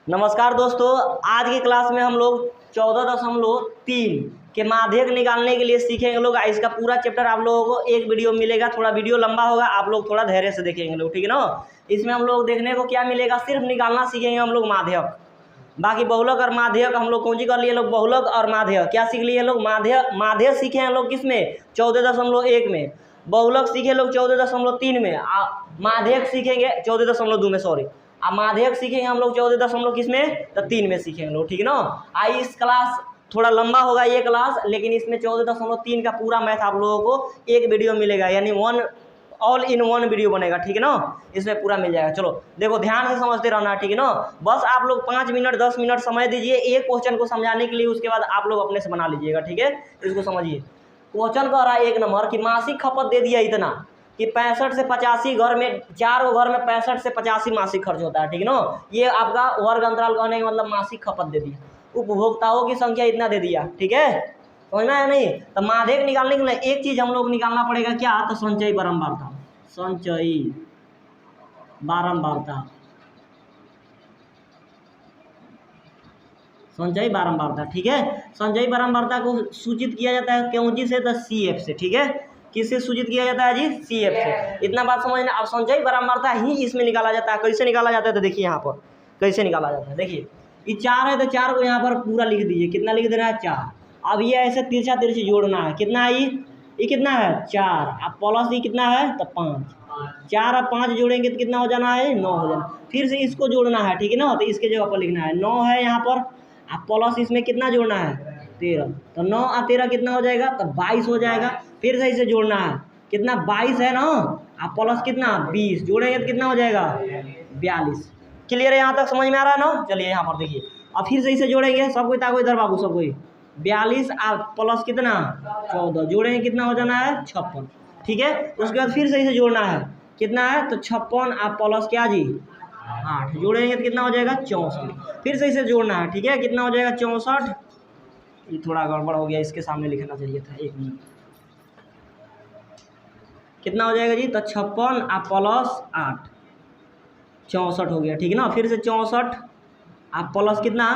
नमस्कार दोस्तों, आज की क्लास में हम लोग 14.3 के माध्यक निकालने के लिए सीखेंगे लोग। इसका पूरा चैप्टर आप लोगों को एक वीडियो मिलेगा, थोड़ा वीडियो लंबा होगा, आप लोग थोड़ा धैर्य से देखेंगे लोग, ठीक है ना। इसमें हम लोग देखने को क्या मिलेगा, सिर्फ निकालना सीखेंगे हम लोग माध्यक। बाकी बहुलक और माध्यक हम लोग कौन सी कर लिए लोग, बहुलक और माध्यक क्या सीख लिए लोग, माध्यक सीखे हैं लोग किसमें 14.1 में, बहुलक सीखे लोग 14.3 में, माध्यक सीखेंगे 14.2 में, सॉरी माध्यक सीखेंगे हम लोग 14 किस में, तो 3 में सीखेंगे लोग, ठीक है ना। आई इस क्लास थोड़ा लंबा होगा ये क्लास, लेकिन इसमें 14.3 का पूरा मैथ आप लोगों को एक वीडियो मिलेगा, यानी ऑल इन वन वीडियो बनेगा, ठीक है ना। इसमें पूरा मिल जाएगा। चलो देखो ध्यान से समझते रहना, ठीक है ना। बस आप लोग 5 मिनट 10 मिनट समय दीजिए एक क्वेश्चन को समझाने के लिए, उसके बाद आप लोग अपने से बना लीजिएगा, ठीक है। इसको समझिए, क्वेश्चन कह रहा है 1 नंबर कि मासिक खपत दे दिया इतना कि 65 से 85 घर में, 4 घर में 65 से 85 मासिक खर्च होता है, ठीक है ना। ये आपका वर्ग अंतराल कहने का मतलब मासिक खपत दे दिया, उपभोक्ताओं की संख्या इतना दे दिया, ठीक है, समझना है नहीं। तो माध्यक निकालने के लिए एक चीज हम लोग निकालना पड़ेगा, क्या, तो संचयी बारंबारता, संचयी बारंबारता, संचयी बारंबारता, ठीक है। संचयी बारंबारता को सूचित किया जाता है कौन से, तो CF से, ठीक है। किससे सूचित किया जाता है जी, CF से। इतना बात समझना। अब संचयी बारंबारता ही इसमें निकाला जाता है। कैसे निकाला जाता है, तो देखिए यहाँ पर कैसे निकाला जाता है। देखिए ये 4 है, तो 4 को यहाँ पर पूरा लिख दीजिए। कितना लिख देना है, 4। अब ये ऐसे तिरछा तिरछी जोड़ना है। कितना है ये कितना है, 4। अब प्लस ये कितना है, तो 5। 4 और 5 जोड़ेंगे तो कितना हो जाना है, 9 हो जाना। फिर से इसको जोड़ना है, ठीक है ना। तो इसके जगह पर लिखना है 9 है यहाँ पर। अब प्लस इसमें कितना जोड़ना है, 13। तो 9 और 13 कितना हो जाएगा, तो 22 हो जाएगा। फिर से इसे जोड़ना है, कितना, 22 है ना। अब प्लस कितना, 20 जोड़ेंगे तो कितना हो जाएगा, 42। क्लियर है, यहाँ तक समझ में आ रहा है ना। चलिए यहाँ पर देखिए, अब फिर से इसे जोड़ेंगे। सब कोई ताको इधर बाबू, सब कोई 42 प्लस कितना, 14 जोड़ेंगे कितना हो जाना है, 56, ठीक है। उसके बाद फिर से इसे जोड़ना है, कितना है, तो 56 आप प्लस क्या जी, 8 जोड़ेंगे तो कितना हो जाएगा, 64। फिर से इसे जोड़ना है, ठीक है, कितना हो जाएगा, 64। ये थोड़ा गड़बड़ हो गया, इसके सामने लिखना चाहिए था, 1 मिनट। कितना हो जाएगा जी, तो 56 आप प्लस 8, 64 हो गया, ठीक है ना। फिर से 64 आप प्लस कितना,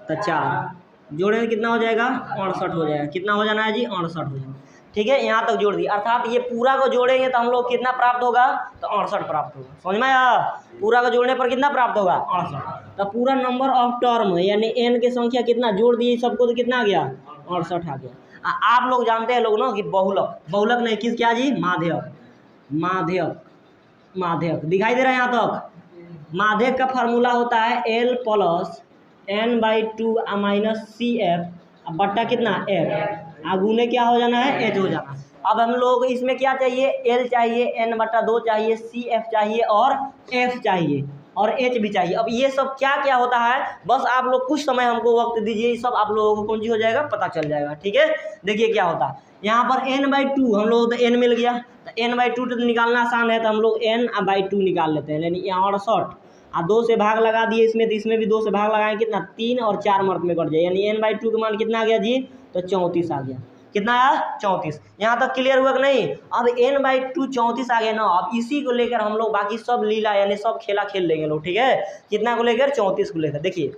तो 4 जोड़ेंगे कितना हो जाएगा, 68 हो जाएगा। कितना हो जाना है जी, 68 हो जाएगा, ठीक है। यहाँ तक जोड़ दिया, अर्थात ये पूरा को जोड़ेंगे तो हम लोग कितना प्राप्त होगा, तो 68 प्राप्त होगा। समझ में आया, पूरा को जोड़ने पर कितना प्राप्त होगा, 68। तो पूरा नंबर ऑफ टर्म यानी n की संख्या कितना जोड़ दिए सबको, तो कितना आ गया, 68 आ गया। आप लोग जानते हैं लोग ना कि बहुलक, बहुलक नहीं, किस, क्या जी, माध्यक, माध्यक, माध्यक दिखाई दे रहा है यहाँ तक। माध्यक का फार्मूला होता है L plus n/2 minus CF बट्टा कितना, F, आगुने क्या हो जाना है, H हो जाना। अब हम लोग इसमें क्या चाहिए, L चाहिए, n/2 चाहिए, CF चाहिए और F चाहिए और H भी चाहिए। अब ये सब क्या क्या होता है, बस आप लोग कुछ समय हमको वक्त दीजिए, सब आप लोगों को कौन सी हो जाएगा, पता चल जाएगा, ठीक है। देखिए क्या होता है यहाँ पर n/2 हम लोग, तो n मिल गया, तो n/2 तो निकालना आसान है, तो हम लोग n/2 निकाल लेते हैं, यानी 68 और 2 से भाग लगा दिए इसमें, तो इसमें भी 2 से भाग लगाएं, कितना, 3 और 4 मर्द में कट जाए, यानी n/2 का मान कितना आ गया जी, तो 34 आ गया। कितना आया, 34। यहाँ तक क्लियर हुआ कि नहीं। अब n/2 34 आ गया ना। अब इसी को लेकर हम लोग बाकी सब लीला यानी सब खेला खेल लेंगे लोग, ठीक है। कितना को लेकर, 34 को लेकर। देखिए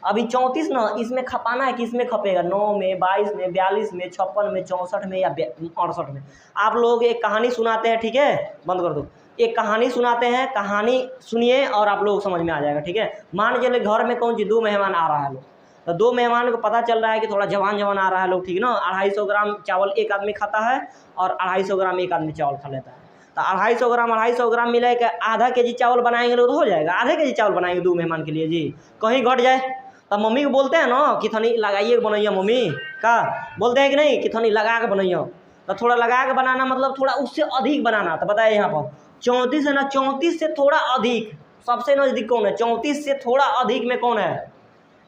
अभी 34 ना, इसमें खपाना है, किस में खपेगा, 9 में, 22 में, 42 में, 56 में, 64 में या 68 में। आप लोग एक कहानी सुनाते हैं, ठीक है, बंद कर दो। एक कहानी सुनाते हैं, कहानी सुनिए और आप लोग समझ में आ जाएगा, ठीक है। मान चले घर में कौन सी 2 मेहमान आ रहा है लोग, तो 2 मेहमान को पता चल रहा है कि थोड़ा जवान जवान आ रहा है लोग, ठीक है ना। 250 ग्राम चावल एक आदमी खाता है और 250 ग्राम एक आदमी चावल खा लेता है। तो 250 ग्राम मिला के आधा केजी चावल बनाएंगे लोग, तो हो जाएगा। आधे केजी चावल बनाएंगे 2 मेहमान के लिए जी, कहीं घट जाए तो मम्मी को बोलते हैं ना कि थोड़ी लगाइए बनैया, मम्मी का बोलते हैं कि नहीं, कि थोड़ी लगा के बनैया। तो थोड़ा लगा के बनाना मतलब थोड़ा उससे अधिक बनाना। तो बताइए यहाँ पर 34 है ना, 34 से थोड़ा अधिक सबसे नज़दीक कौन है, 34 से थोड़ा अधिक में कौन है,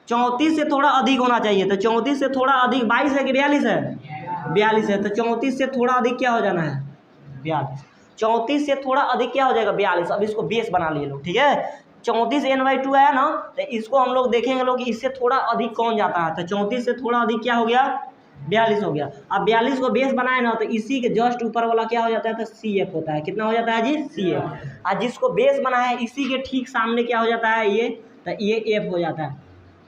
34 से थोड़ा अधिक होना चाहिए। तो 34 से थोड़ा अधिक 22 है कि 42 है, 42 है। तो 34 से थोड़ा अधिक क्या हो जाना है, 42। 34 से थोड़ा अधिक क्या हो जाएगा, 42। अब इसको बेस बना लिए लोग, ठीक है। 34 n/2 आया ना, तो इसको हम लोग देखेंगे लोग इससे थोड़ा अधिक कौन जाता है। तो 34 से थोड़ा अधिक क्या हो गया, 42 हो गया। अब 42 को बेस बनाए ना, तो इसी के जस्ट ऊपर वाला क्या हो जाता है, तो CF होता है। कितना हो जाता है जी, CF। और जिसको बेस बना है इसी के ठीक सामने क्या हो जाता है, ये तो ये एफ हो जाता है।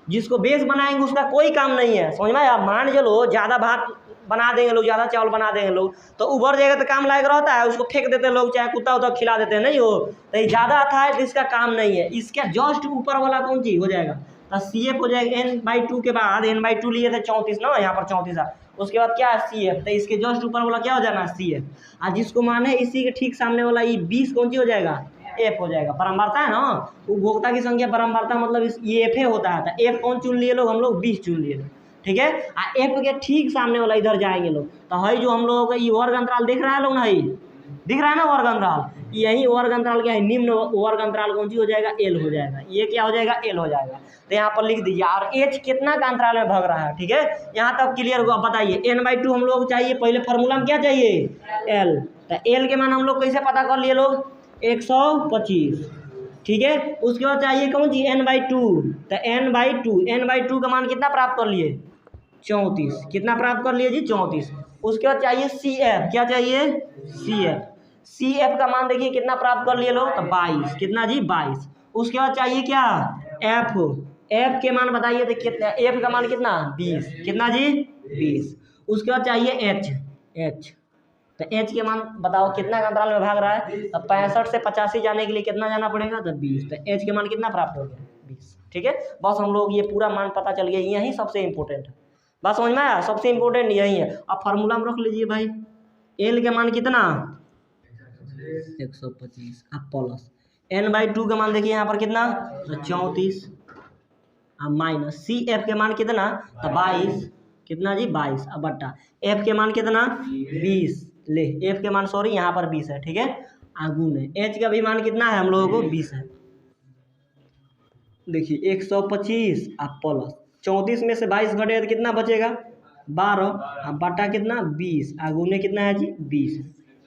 जिसको बेस बनाएंगे उसका कोई काम नहीं है, समझ में आया। मान चलो ज़्यादा भात बना देंगे लोग, ज़्यादा चावल बना देंगे लोग, तो उबर जाएगा तो काम लायक रहता है, उसको फेंक देते हैं लोग, चाहे कुत्ता उत्ता खिला देते हैं, नहीं हो। तो ये ज़्यादा आता है जिसका काम नहीं है, इसका जस्ट ऊपर वाला कौन चीज़ हो जाएगा, तो सी एफ हो जाएगा। n/2 के बाद n/2 लिए थे 34 ना, यहाँ पर 34 है, उसके बाद क्या है सी एफ, तो इसके जस्ट ऊपर वाला क्या हो जाना है सी एफ। और जिसको माने इसी के ठीक सामने वाला ये 20 कौन सी हो जाएगा, एफ हो जाएगा। परम्परता है ना, उपभोक्ता की संख्या परम्परता मतलब ये एफ होता है। तो एफ कौन चुन लिए लोग, हम लोग 20 चुन लिए, ठीक है। एफ के ठीक सामने वाला इधर जाएंगे लोग, तो है जो हम लोगों का ये वर्ग अंतराल दिख रहा है लोग ना, ये दिख रहा है ना वर्ग अंतराल, यही वर्ग अंतराल क्या है, निम्न वर्ग अंतराल कौन सी हो जाएगा, एल हो जाएगा। ये क्या हो जाएगा, एल हो जाएगा। तो यहाँ पर लिख दीजिए। और एच कितना का अंतराल में भाग रहा है, ठीक है, यहाँ तक क्लियर हुआ। बताइए n/2 हम लोग चाहिए, पहले फार्मूला में क्या चाहिए, एल। तो एल के मान हम लोग कैसे पता कर लिए लोग, 125, ठीक है। उसके बाद चाहिए कौन सी, n/2, तो n/2 का मान कितना प्राप्त कर लिए, 34, कितना प्राप्त कर लिए जी, 34। उसके बाद चाहिए सी एफ, क्या चाहिए, सी एफ। सी एफ का मान देखिए कितना प्राप्त कर लिए लोग, तो 22, कितना जी, 22। उसके बाद चाहिए क्या, एफ, एफ के मान बताइए तो कितना, एफ का मान कितना, 20, कितना जी, 20। उसके बाद चाहिए एच, एच, तो एच के मान बताओ कितना का अंतराल में भाग रहा है, तो 65 से 85 जाने के लिए कितना जाना पड़ेगा, तो 20। तो एच के मान कितना प्राप्त हो गया, 20, ठीक है। बस हम लोग ये पूरा मान पता चल गया, यही सबसे इंपॉर्टेंट है, बस समझ में आया, सबसे इंपॉर्टेंट यही है। अब फार्मूला में रख लीजिए भाई, एल के मान कितना, 125, अब प्लस n/2 का मान देखिए यहाँ पर कितना, तो 34, अब माइनस सी एफ के मान कितना, तो 22, कितना जी, 22, अब बट्टा एफ के मान कितना, 20, ले एफ के मान सॉरी यहाँ पर 20 है, ठीक है। आगुन है एच का भी मान कितना है हम लोगों को, 20 है। देखिए 125 अब प्लस 34 में से 22 घटेगा तो कितना बचेगा, 12, अब बटा कितना, 20, आगुने कितना है जी, 20,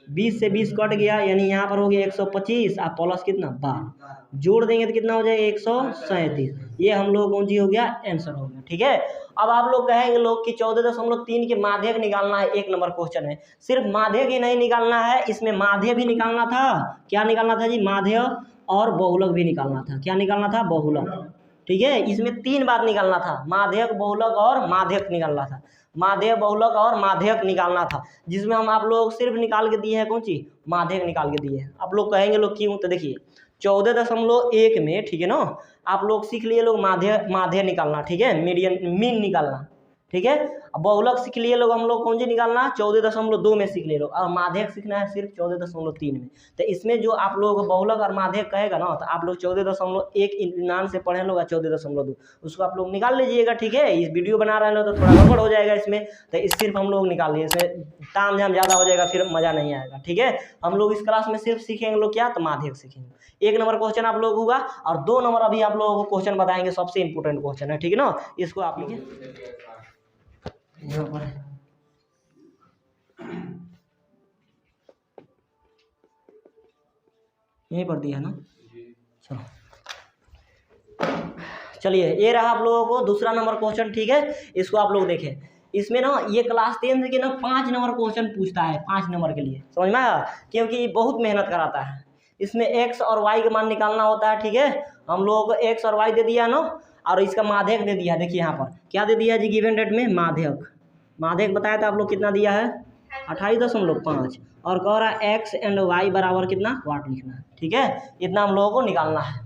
20 से 20 कट गया, यानी यहाँ पर हो गया 125 और प्लस कितना, 12, जोड़ देंगे तो कितना हो जाएगा, 137। ये हम लोग कौन सी हो गया, आंसर हो गया, ठीक है। अब आप लोग कहेंगे लोग कि 14.3 के माध्यक निकालना है, 1 नंबर क्वेश्चन है। सिर्फ माध्यक ही नहीं निकालना है, इसमें माध्य भी निकालना था। क्या निकालना था जी, माध्य और बहुलक भी निकालना था। क्या निकालना था, बहुलक, ठीक है। इसमें 3 बात निकालना था, माध्यक, बहुलक और माध्यक निकालना था। माध्यक, बहुलक और माध्यक निकालना था, जिसमें हम आप लोग सिर्फ निकाल के दिए हैं कौन सी, माध्यक निकाल के दिए हैं। आप लोग कहेंगे लोग क्यों, तो देखिए 14.1 में, ठीक है ना, आप लोग सीख लिए लोग माध्य निकालना, ठीक है, मीडियन मीन निकालना, ठीक है। अब बहुलक सीख लिए लोग हम लोग कौन सी निकालना, 14.2 में सीख लिए लोग, और माध्यक सीखना है सिर्फ 14.3 में। तो इसमें जो आप लोग बहुलक और माध्यक कहेगा ना, तो आप लोग 14.1 इत्मीनान से पढ़े लोग, 14.2 उसको आप लोग निकाल लीजिएगा, ठीक है। इस वीडियो बना रहे हैं तो थोड़ा गड़बड़ हो जाएगा इसमें, तो इस सिर्फ हम लोग निकाल लिए, इसमें ताम झाम ज़्यादा हो जाएगा, फिर मज़ा नहीं आएगा, ठीक है। हम लोग इस क्लास में सिर्फ सीखेंगे लोग क्या, तो माध्यक सीखेंगे। 1 नंबर क्वेश्चन आप लोग होगा, और 2 नंबर अभी आप लोगों को क्वेश्चन बताएंगे, सबसे इंपॉर्टेंट क्वेश्चन है, ठीक है ना। इसको आप लिखिए यहाँ पर, यहीं पर दिया है ना, चलो चलिए, ये रहा आप लोगों को दूसरा नंबर क्वेश्चन, ठीक है। इसको आप लोग देखें, इसमें ना ये क्लास 10 के ना 5 नंबर क्वेश्चन पूछता है, 5 नंबर के लिए, समझ में आया, क्योंकि बहुत मेहनत कराता है। इसमें एक्स और वाई का मान निकालना होता है, ठीक है। हम लोगों को एक्स और वाई दे दिया ना, और इसका माध्यक दे दिया। देखिए यहाँ पर क्या दे दिया जी, गिवन डेट में माध्यक, माध्यक बताया था आप लोग कितना दिया है, 28.5, और कह रहा है एक्स एंड वाई बराबर कितना, वाट लिखना है, ठीक है। इतना हम लोगों को निकालना है,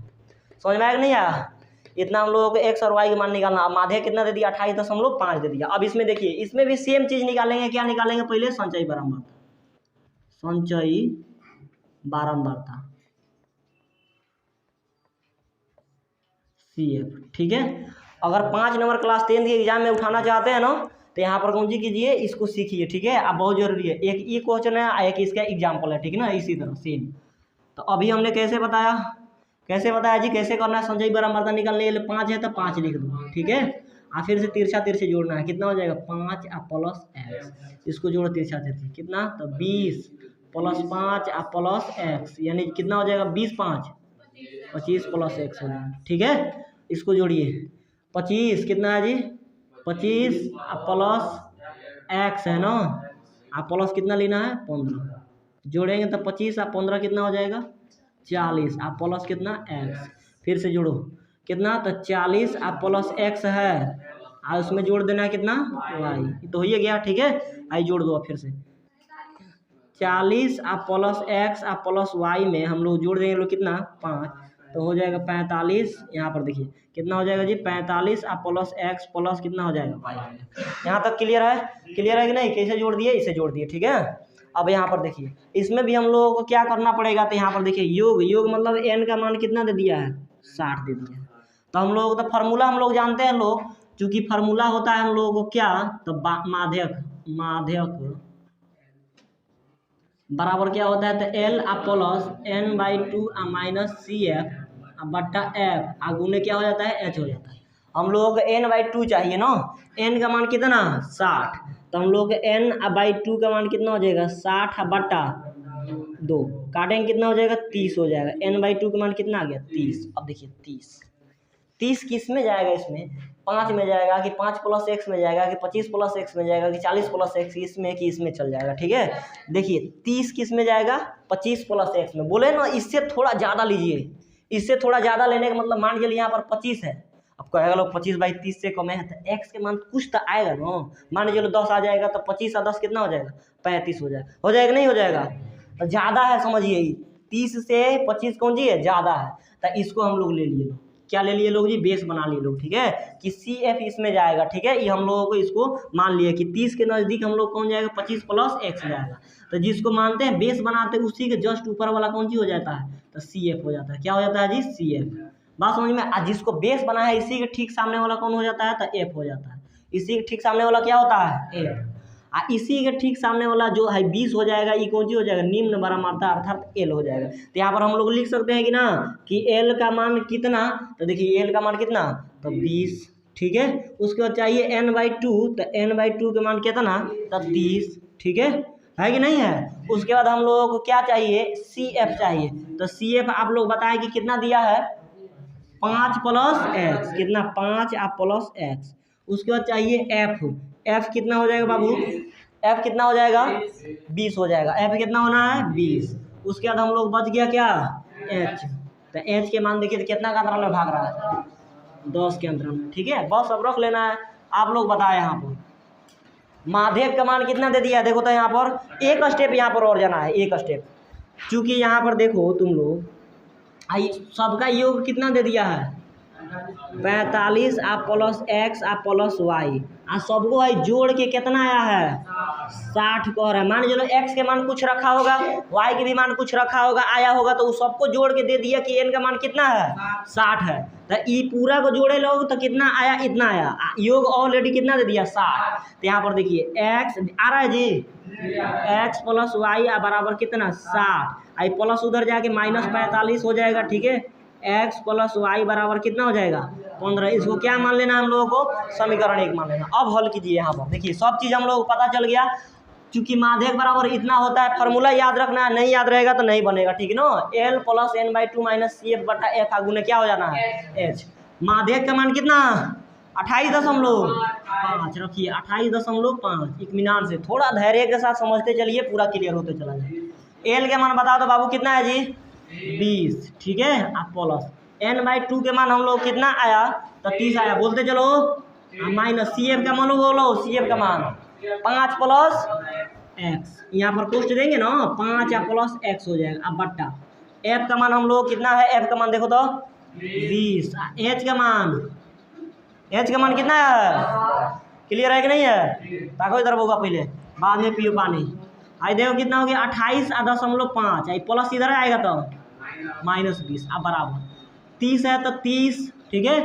समझ में आया कि नहीं आया, इतना हम लोगों को एक्स और वाई का मान निकालना। अब माध्यक कितना दे दिया, 28.5 दे दिया। अब इसमें देखिए, इसमें भी सेम चीज़ निकालेंगे, क्या निकालेंगे, पहले संचयी बारंबारता, संचयी बारंबारता CF, ठीक है। अगर 5 नंबर क्लास 10 के एग्जाम में उठाना चाहते हैं ना, तो यहाँ पर कौन सी कीजिए, इसको सीखिए, ठीक है। अब बहुत जरूरी है, एक ये क्वेश्चन है, एक इसका एग्जाम्पल है, ठीक है ना, इसी तरह सेम। तो अभी हमने कैसे बताया, जी, कैसे करना है, संचयी बारंबारता निकालने के लिए 5 है तो 5 लिख दो, ठीक है। और फिर से तिरछा तिरछे जोड़ना है, कितना हो जाएगा, 5 प्लस एक्स, इसको जोड़ो तिरछा तिरछे, कितना, तो 20 प्लस 5 प्लस एक्स, यानी कितना हो जाएगा, 20 5 25 प्लस एक्स हो जाएगा, ठीक है। इसको जोड़िए, 25 कितना है जी, 25 प्लस एक्स है ना, आप प्लस कितना लेना है, 15, जोड़ेंगे तो 25 और 15 कितना हो जाएगा, 40, आप प्लस कितना एक्स, फिर से जोड़ो, कितना, तो 40 आप प्लस x है और उसमें जोड़ देना है कितना, y, तो हो ही गया। ठीक है, आई जोड़ दो फिर से 40 आप प्लस x आप प्लस y में हम लोग जोड़ देंगे लोग कितना 5, तो हो जाएगा 45। यहाँ पर देखिए कितना हो जाएगा जी 45 आप प्लस x प्लस कितना हो जाएगा y। यहाँ तक क्लियर है, क्लियर है कि नहीं, कैसे जोड़ दिए, इसे जोड़ दिए। ठीक है, अब यहाँ पर देखिए इसमें भी हम लोगों को क्या करना पड़ेगा, तो यहाँ पर देखिए योग, योग मतलब n का मान कितना दे दिया है 60 दे दिया है। तो हम लोग तो फार्मूला हम लोग जानते हैं लोग, चूंकि फार्मूला होता है हम लोगों को क्या, तो माध्यक, माध्यक बराबर क्या होता है, तो L plus n/2 minus C F बट्टा एफ गुने क्या हो जाता है, एच हो जाता है। हम लोगों को n/2 चाहिए ना, n का मान कितना 60, तो हम लोग n/2 का मान कितना हो जाएगा 60 बट्टा 2, काटेंगे कितना हो जाएगा 30 हो जाएगा। n/2 का मान कितना आ गया 30। अब देखिए 30 किस में जाएगा, इसमें 5 में जाएगा कि 5 प्लस x में जाएगा कि 25 प्लस x में जाएगा कि 40 प्लस x, इसमें कि इसमें चल जाएगा। ठीक है, देखिए 30 किस में जाएगा 25 प्लस x में, बोले ना इससे थोड़ा ज़्यादा लीजिए, इससे थोड़ा ज़्यादा लेने का मतलब मान के लिए यहाँ पर 25 है, अब कहेगा लोग 25/30 से कम है, तो x के मान कुछ तो आएगा ना, मान चलो 10 आ जाएगा तो 25 और 10 कितना हो जाएगा 35 हो जाएगा, हो जाएगा नहीं हो जाएगा, तो ज़्यादा है समझिए, 30 से 25 कौन जी है ज़्यादा है, तो इसको हम लोग ले लिए, क्या ले लिए लोग जी, बेस बना लिए लोग। ठीक है, कि सी एफ इसमें जाएगा। ठीक है, ये हम लोगों को इसको मान लिए कि 30 के नज़दीक हम लोग कौन जाएगा 25 प्लस x जाएगा, तो जिसको मानते हैं बेस बनाते हैं उसी के जस्ट ऊपर वाला कौन सी हो जाता है, तो सी एफ हो जाता है। क्या हो जाता है जी, सी एफ, बात समझ में। आज जिसको बेस बना है इसी के ठीक सामने वाला कौन हो जाता है, तो एफ हो जाता है, इसी के ठीक सामने वाला क्या होता है, एफ। इसी के ठीक सामने वाला जो है 20 हो जाएगा, ये कौन सी हो जाएगा, निम्न बड़ा मात्रा अर्थात एल हो जाएगा। तो यहाँ पर हम लोग लिख सकते हैं कि ना कि एल का मान कितना, तो देखिए एल का मान कितना, तो 20। ठीक है, उसके बाद चाहिए n/2, तो n/2 के मान कितना, तो 30। ठीक है कि नहीं है। उसके बाद हम लोगों को क्या चाहिए, सी एफ चाहिए, तो सी एफ आप लोग बताएं कि कितना दिया है 5 प्लस एक्स, कितना 5 आप प्लस एक्स। उसके बाद चाहिए एफ, एफ कितना हो जाएगा बाबू, एफ कितना हो जाएगा 20 हो जाएगा, एफ कितना होना है 20। उसके बाद हम लोग बच गया क्या, एच, तो एच के मान देखिए तो कितना का अंतराल में भाग रहा है, 10 के अंतराल में। ठीक है, बस अब रख लेना है। आप लोग बताए यहाँ पर माध्यक का मान कितना दे दिया, देखो तो यहाँ पर एक स्टेप यहाँ पर और जाना है, एक स्टेप, चूंकि यहाँ पर देखो तुम लोग सबका योग कितना दे दिया है 45 आप प्लस एक्स आप प्लस वाई, आ सबको भाई जोड़ के कितना आया है 60 कह रहा है। मान चलो एक्स के मान कुछ रखा होगा, वाई के भी मान कुछ रखा होगा, आया होगा, तो उस सबको जोड़ के दे दिया कि एन का मान कितना है 60 है, तो ई पूरा को जोड़े लोग तो कितना आया, इतना आया, योग ऑलरेडी कितना दे दिया 60। तो यहाँ पर देखिए एक्स आ रहा है जी, एक्स प्लस वाई बराबर कितना 60, आई प्लस उधर जाके माइनस 45 हो जाएगा। ठीक है, एक्स प्लस वाई बराबर कितना हो जाएगा 15। इसको क्या मान लेना हम लोगों को, समीकरण 1 मान लेना। अब हल कीजिए, यहाँ पर देखिए सब चीज़ हम लोग को पता चल गया, चूंकि माध्यक बराबर इतना होता है, फार्मूला याद रखना है, नहीं याद रहेगा तो नहीं बनेगा। ठीक है ना, L plus n/2 minus C F बटा एफ गुने क्या हो जाना है एच। माध्यक का मान कितना 28.5 रखिए, 28.5 इत्मीनान से, थोड़ा धैर्य के साथ समझते चलिए, पूरा क्लियर होते चला जाए। एल के मान बताओ तो बाबू कितना है जी 20। ठीक है, आप प्लस n/2 के मान हम लोग कितना आया, तो 30 आया, बोलते चलो, माइनस सी एफ का मान बोलो, सी एफ का मान 5 प्लस एक्स, यहाँ पर पोस्ट देंगे ना 5 या प्लस एक्स हो जाएगा। अब बट्टा एफ का मान हम लोग कितना है, एफ का मान देखो तो 20, एच का मान, एच का मान कितना है, क्लियर है कि नहीं है, ताको इधर होगा पहले, बाद में पियो पानी। आई देखो कितना हो गया 28.5, आई प्लस इधर आएगा तो -20, अब बराबर 30 है तो 30। ठीक है,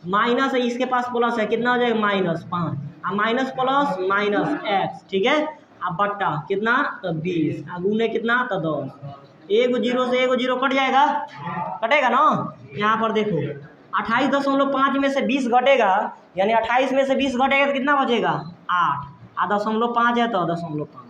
माइनस है इसके पास प्लस है, कितना हो जाएगा -5, अब माइनस प्लस माइनस एक्स। ठीक है, अब बट्टा कितना तो 20, गुने कितना तो 10, एक 0 से एक 0 कट जाएगा, कटेगा ना। यहाँ पर देखो 28.5 में से 20 घटेगा, यानी 28 में से 20 घटेगा तो कितना बचेगा 8, आ 0.5 है तो 0.5,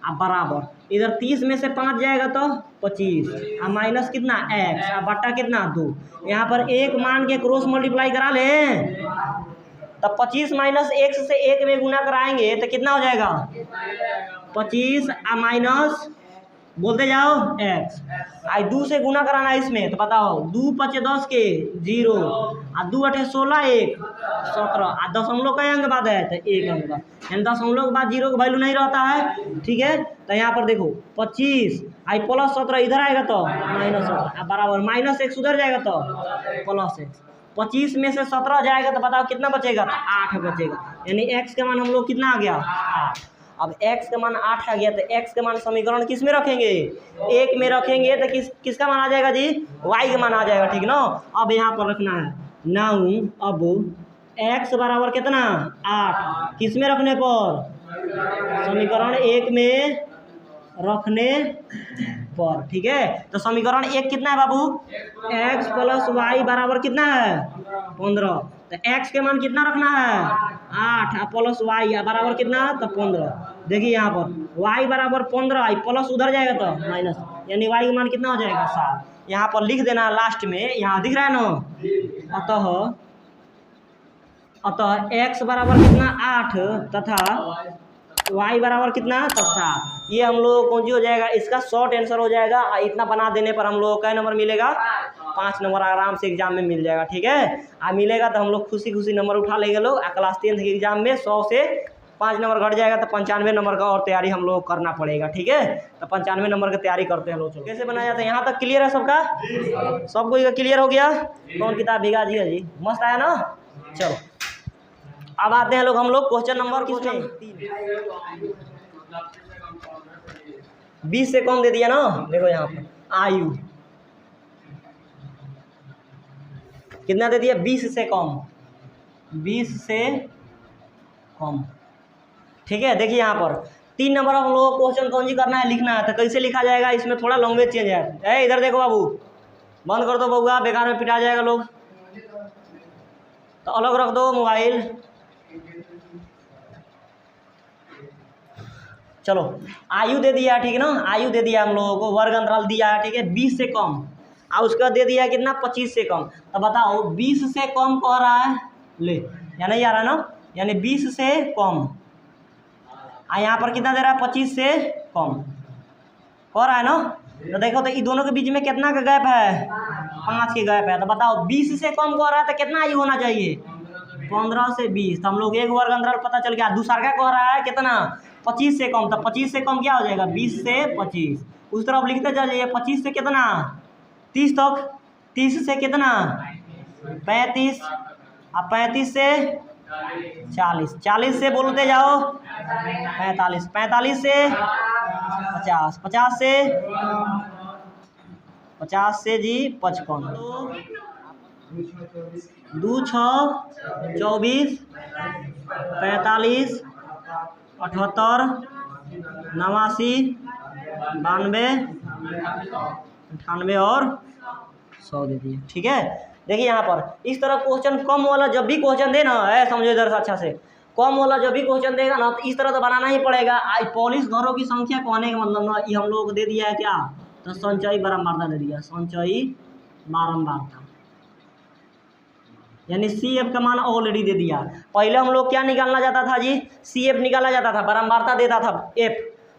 अब बराबर इधर 30 में से 5 जाएगा तो 25, अब माइनस कितना एक्स, अब बट्टा कितना 2, यहाँ पर एक मान के क्रॉस मल्टीप्लाई करा लें, तब 25 माइनस एक्स से 1 में गुना कराएंगे तो कितना हो जाएगा 25 माइनस बोलते जाओ x। आई 2 से गुना कराना है इसमें, तो बताओ 2 5 10 के 0 आ 2 8 16 1 17 आ दशमलव का अंक बाद है तो 1 अंक बाद, यानी दशमलव के बाद 0 का वैल्यू नहीं रहता है। ठीक है, तो यहाँ पर देखो 25 आई प्लस 17 इधर आएगा तो माइनस 17 बराबर माइनस x उधर जाएगा तो प्लस x। 25 में से 17 जाएगा तो बताओ कितना बचेगा, तो 8 बचेगा, यानी x का मान हम लोग कितना आ गया 8। अब x का मान 8 आ गया तो x का मान समीकरण किस में रखेंगे, 1 में रखेंगे तो किसका मान आ जाएगा जी, y का मान आ जाएगा। ठीक ना, अब यहाँ पर रखना है नाउ, अब x बराबर कितना 8 किस में रखने पर, समीकरण 1 में रखने पर। ठीक है, तो समीकरण 1 कितना है बाबू, x प्लस वाई बराबर कितना है 15, तो x के मान कितना रखना है 8 प्लस वाई बराबर कितना तो 15। देखिए यहाँ पर y बराबर 15 आई प्लस उधर जाएगा तो माइनस, यानी y का मान कितना हो जाएगा 7। यहाँ पर लिख देना लास्ट में, यहाँ दिख रहा है ना, अतः x बराबर कितना 8 तथा y बराबर कितना तो 7। ये हम लोग कौन सी हो जाएगा, इसका शॉर्ट आंसर हो जाएगा। इतना बना देने पर हम लोग का नंबर मिलेगा 5 नंबर आराम से एग्जाम में मिल जाएगा। ठीक है, मिलेगा तो हम लोग खुशी खुशी नंबर उठा लेंगे लोग। क्लास 10 के एग्जाम में 100 से 5 नंबर घट जाएगा तो 95 नंबर का और तैयारी हम लोग करना पड़ेगा। ठीक है, तो 95 नंबर की तैयारी करते हैं लोग। चलो कैसे बनाया जाता है, यहाँ तक क्लियर है सबका, सबको क्लियर हो गया। कौन किताब भीगा जी है जी, मस्त आया ना। चलो अब आते हैं लोग हम लोग क्वेश्चन नंबर 20 से कम दे दिया ना। देखो यहाँ पर आयु कितना दे दिया, 20 से कम, 20 से कम। ठीक है, देखिए यहाँ पर 3 नंबर हम लोग क्वेश्चन कौन सी करना है, लिखना है। तो कैसे लिखा जाएगा, इसमें थोड़ा लैंग्वेज चेंज है। इधर देखो बाबू, बंद कर दो बउआ, बेकार में पिटा जाएगा लोग, तो अलग रख दो मोबाइल। चलो आयु दे दिया, ठीक है ना, आयु दे दिया हम लोगों को, वर्ग अंतराल दिया है। ठीक है, 20 से कम, और उसका दे दिया कितना 25 से कम। तो बताओ 20 से कम कह रहा है, ले या नहीं आ रहा ना, यानी 20 से कम, यहाँ पर कितना दे रहा है 25 से कम कह रहा है ना। तो देखो तो ये दोनों के बीच में कितना का गैप है, 5 के गैप है। तो बताओ 20 से कम कह रहा है तो कितना आयु होना चाहिए, 15 से 20। तो हम लोग एक वर्ग अंतराल पता चल गया। दूसरा क्या कह रहा है कितना 25 से कम, तो 25 से कम क्या हो जाएगा 20 से 25। उस तरफ लिखते चलिए 25 से कितना 30 तक, 30 से कितना 35, अब 35 से 40, 40 से बोलते जाओ 45, 45 से 50, 50 से जी 55, 2 6 24 45 78 89 92 98 और 100 दे दिए। ठीक है, देखिए यहाँ पर इस तरह क्वेश्चन कम वाला जब भी क्वेश्चन दे ना है, समझो इधर से अच्छा से, कम वाला जब भी क्वेश्चन देगा ना तो इस तरह तो बनाना ही पड़ेगा। आई पॉलिश घरों की संख्या कहने का मतलब ना, ये हम लोग को दे दिया है क्या, तो संचयी बारंबारता दे दिया, संचयी बारंबारता, यानी CF का मान ऑलरेडी दे दिया। पहले हम लोग क्या निकालना जाता था जी, CF निकाला जाता था, बारंबारता देता था F।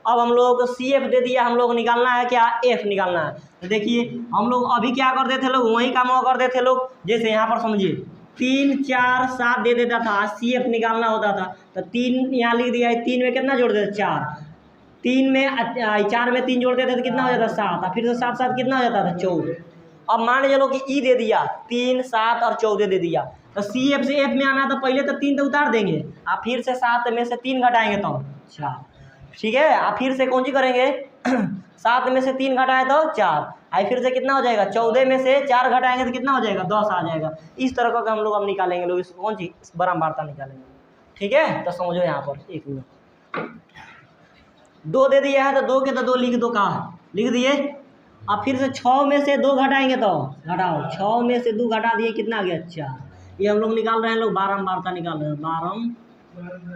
अब हम लोग CF दे दिया, हम लोग निकालना है क्या, F निकालना है। तो देखिए हम लोग अभी क्या करते थे लोग, वही काम करते थे लोग। जैसे यहाँ पर समझिए 3 4 7 दे देता था, CF निकालना होता था तो 3 यहाँ लिख दिया है, 3 में कितना जोड़ देते 4, 3 में 4 में 3 जोड़ते थे तो कितना हो जाता 7, फिर से 7 7 कितना हो जाता था 14। अब मान चलो कि ई दे दिया 3 7 और 14 दे दिया, तो CF से F में आना तो पहले तो 3 तो उतार देंगे, आप फिर से 7 में से 3 घटाएंगे तो 4। ठीक है, आप फिर से कौन सी करेंगे 7 में से 3 घटाए तो 4, आई फिर से कितना हो जाएगा 14 में से 4 घटाएंगे तो कितना हो जाएगा 10 आ जाएगा। इस तरह का हम लोग अब निकालेंगे लोग, इस कौन सी बारंबारता निकालेंगे। ठीक है, तो समझो यहाँ पर 1 मिनट, 2 दे दिया है तो 2 के तो 2 लिख दो, कहाँ लिख दिए। अब फिर से 6 में से 2 घटाएंगे तो घटाओ, 6 में से 2 घटा दिए कितना आ गया 4। ये हम लोग निकाल रहे हैं लोग, बारंबारता निकाल रहे हैं, बारंबारता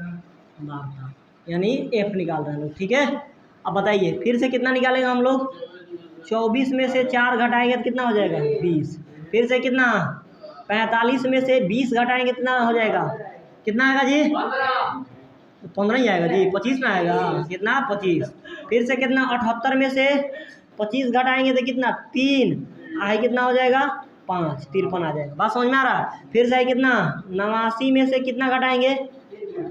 यानी F निकाल रहे हैं लोग। ठीक है, अब बताइए फिर से कितना निकालेंगे हम लोग, 24 में से 4 घटाएंगे तो कितना हो जाएगा 20, फिर से कितना 45 में से 20 घटाएंगे कितना हो जाएगा, कितना आएगा जी 15 ही आएगा जी, 25 में आएगा कितना 25। फिर से कितना 78 में से 25 घटाएंगे तो कितना 3 आई कितना हो जाएगा 5, 53 आ जाएगा। बात समझ में आ रहा है। फिर से कितना 89 में से कितना घटाएंगे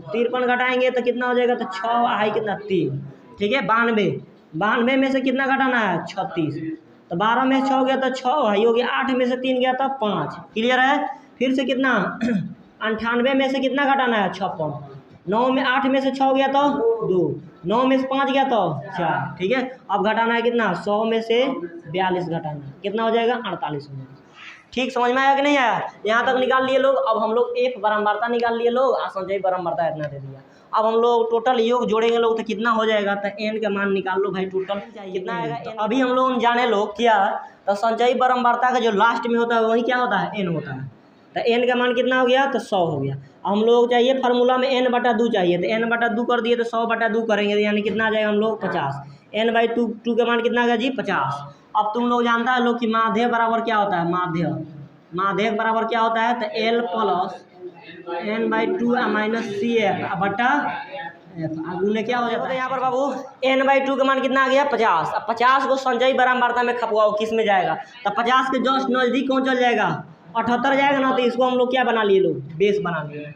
53 घटाएंगे तो कितना हो जाएगा तो 6 आई कितना 3, ठीक है। 92 में से कितना घटाना है 36, तो 12 में 6 गया तो 6 आई हो गया, 8 में से 3 गया तो 5, क्लियर है। फिर से कितना 98 में से कितना घटाना है 56, 9 में 8 में से 6 गया तो 2, 9 में से 5 गया तो 4, ठीक है। अब घटाना है कितना 100 में से 42 घटाना है, कितना हो जाएगा 48 हो जाएगा। ठीक समझ में आया कि नहीं आया, यहाँ तक निकाल लिए लोग। अब हम लोग एक बारंबारता निकाल लिए लोग, संजय बारंबारता इतना दे दिया। अब हम लोग टोटल योग जोड़ेंगे लोग तो कितना हो जाएगा, तो एन का मान निकाल लो भाई, टोटल कितना आएगा। तो अभी हम लोग जाने लोग क्या, तो संचयी बारंबारता का जो लास्ट में होता है वही क्या होता है एन होता है। तो एन का मान कितना हो गया तो 100 हो गया। अब हम लोग चाहिए फार्मूला में n/2 चाहिए, तो n/2 कर दिए तो 100/2 करेंगे तो यानी कितना आ जाएगा हम लोग 50। n/2 का मान कितना आ गया जी 50। अब तुम लोग जानता है लोग कि माध्य बराबर क्या होता है, माध्य बराबर क्या होता है, तो L plus n/2 minus CF बटा F गुने क्या हो जाता है यहाँ पर बाबू n/2 का मान कितना आ गया 50। अब 50 को संचयी बारंबारता में खपवाओ किस में जाएगा, तो 50 के जस्ट नज़दीक कौन चल जाएगा 78 जाएगा ना, तो इसको हम लोग क्या बना लिए लोग बेस बना लिए।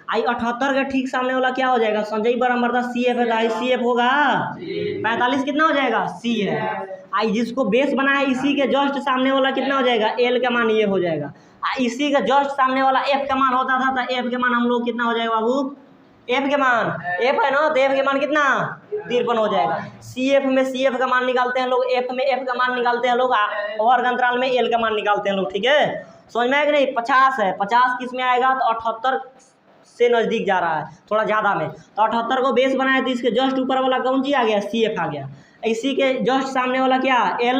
आई 78 के ठीक सामने वाला क्या हो जाएगा संचयी बारंबारता CF है, तो आई CF होगा 45 कितना हो जाएगा C है। आई जिसको बेस बना है इसी के जस्ट सामने वाला कितना हो जाएगा L का मान ये हो जाएगा। इसी का जस्ट सामने वाला F का मान होता था, तो F के मान हम लोग कितना हो जाएगा बाबू, F के मान F है ना, तो F के मान कितना 53 हो जाएगा। CF में CF का मान निकालते हैं लोग, F में F का मान निकालते हैं लोग, वर्ग अंतराल में L का मान निकालते हैं लोग, ठीक है। समझ में आया कि नहीं। 50 है, 50 किस में आएगा तो 78 से नज़दीक जा रहा है थोड़ा ज़्यादा में, तो 78 को बेस बनाया तो इसके जस्ट ऊपर वाला कौन सी आ गया CF आ गया। इसी के जस्ट सामने वाला क्या L,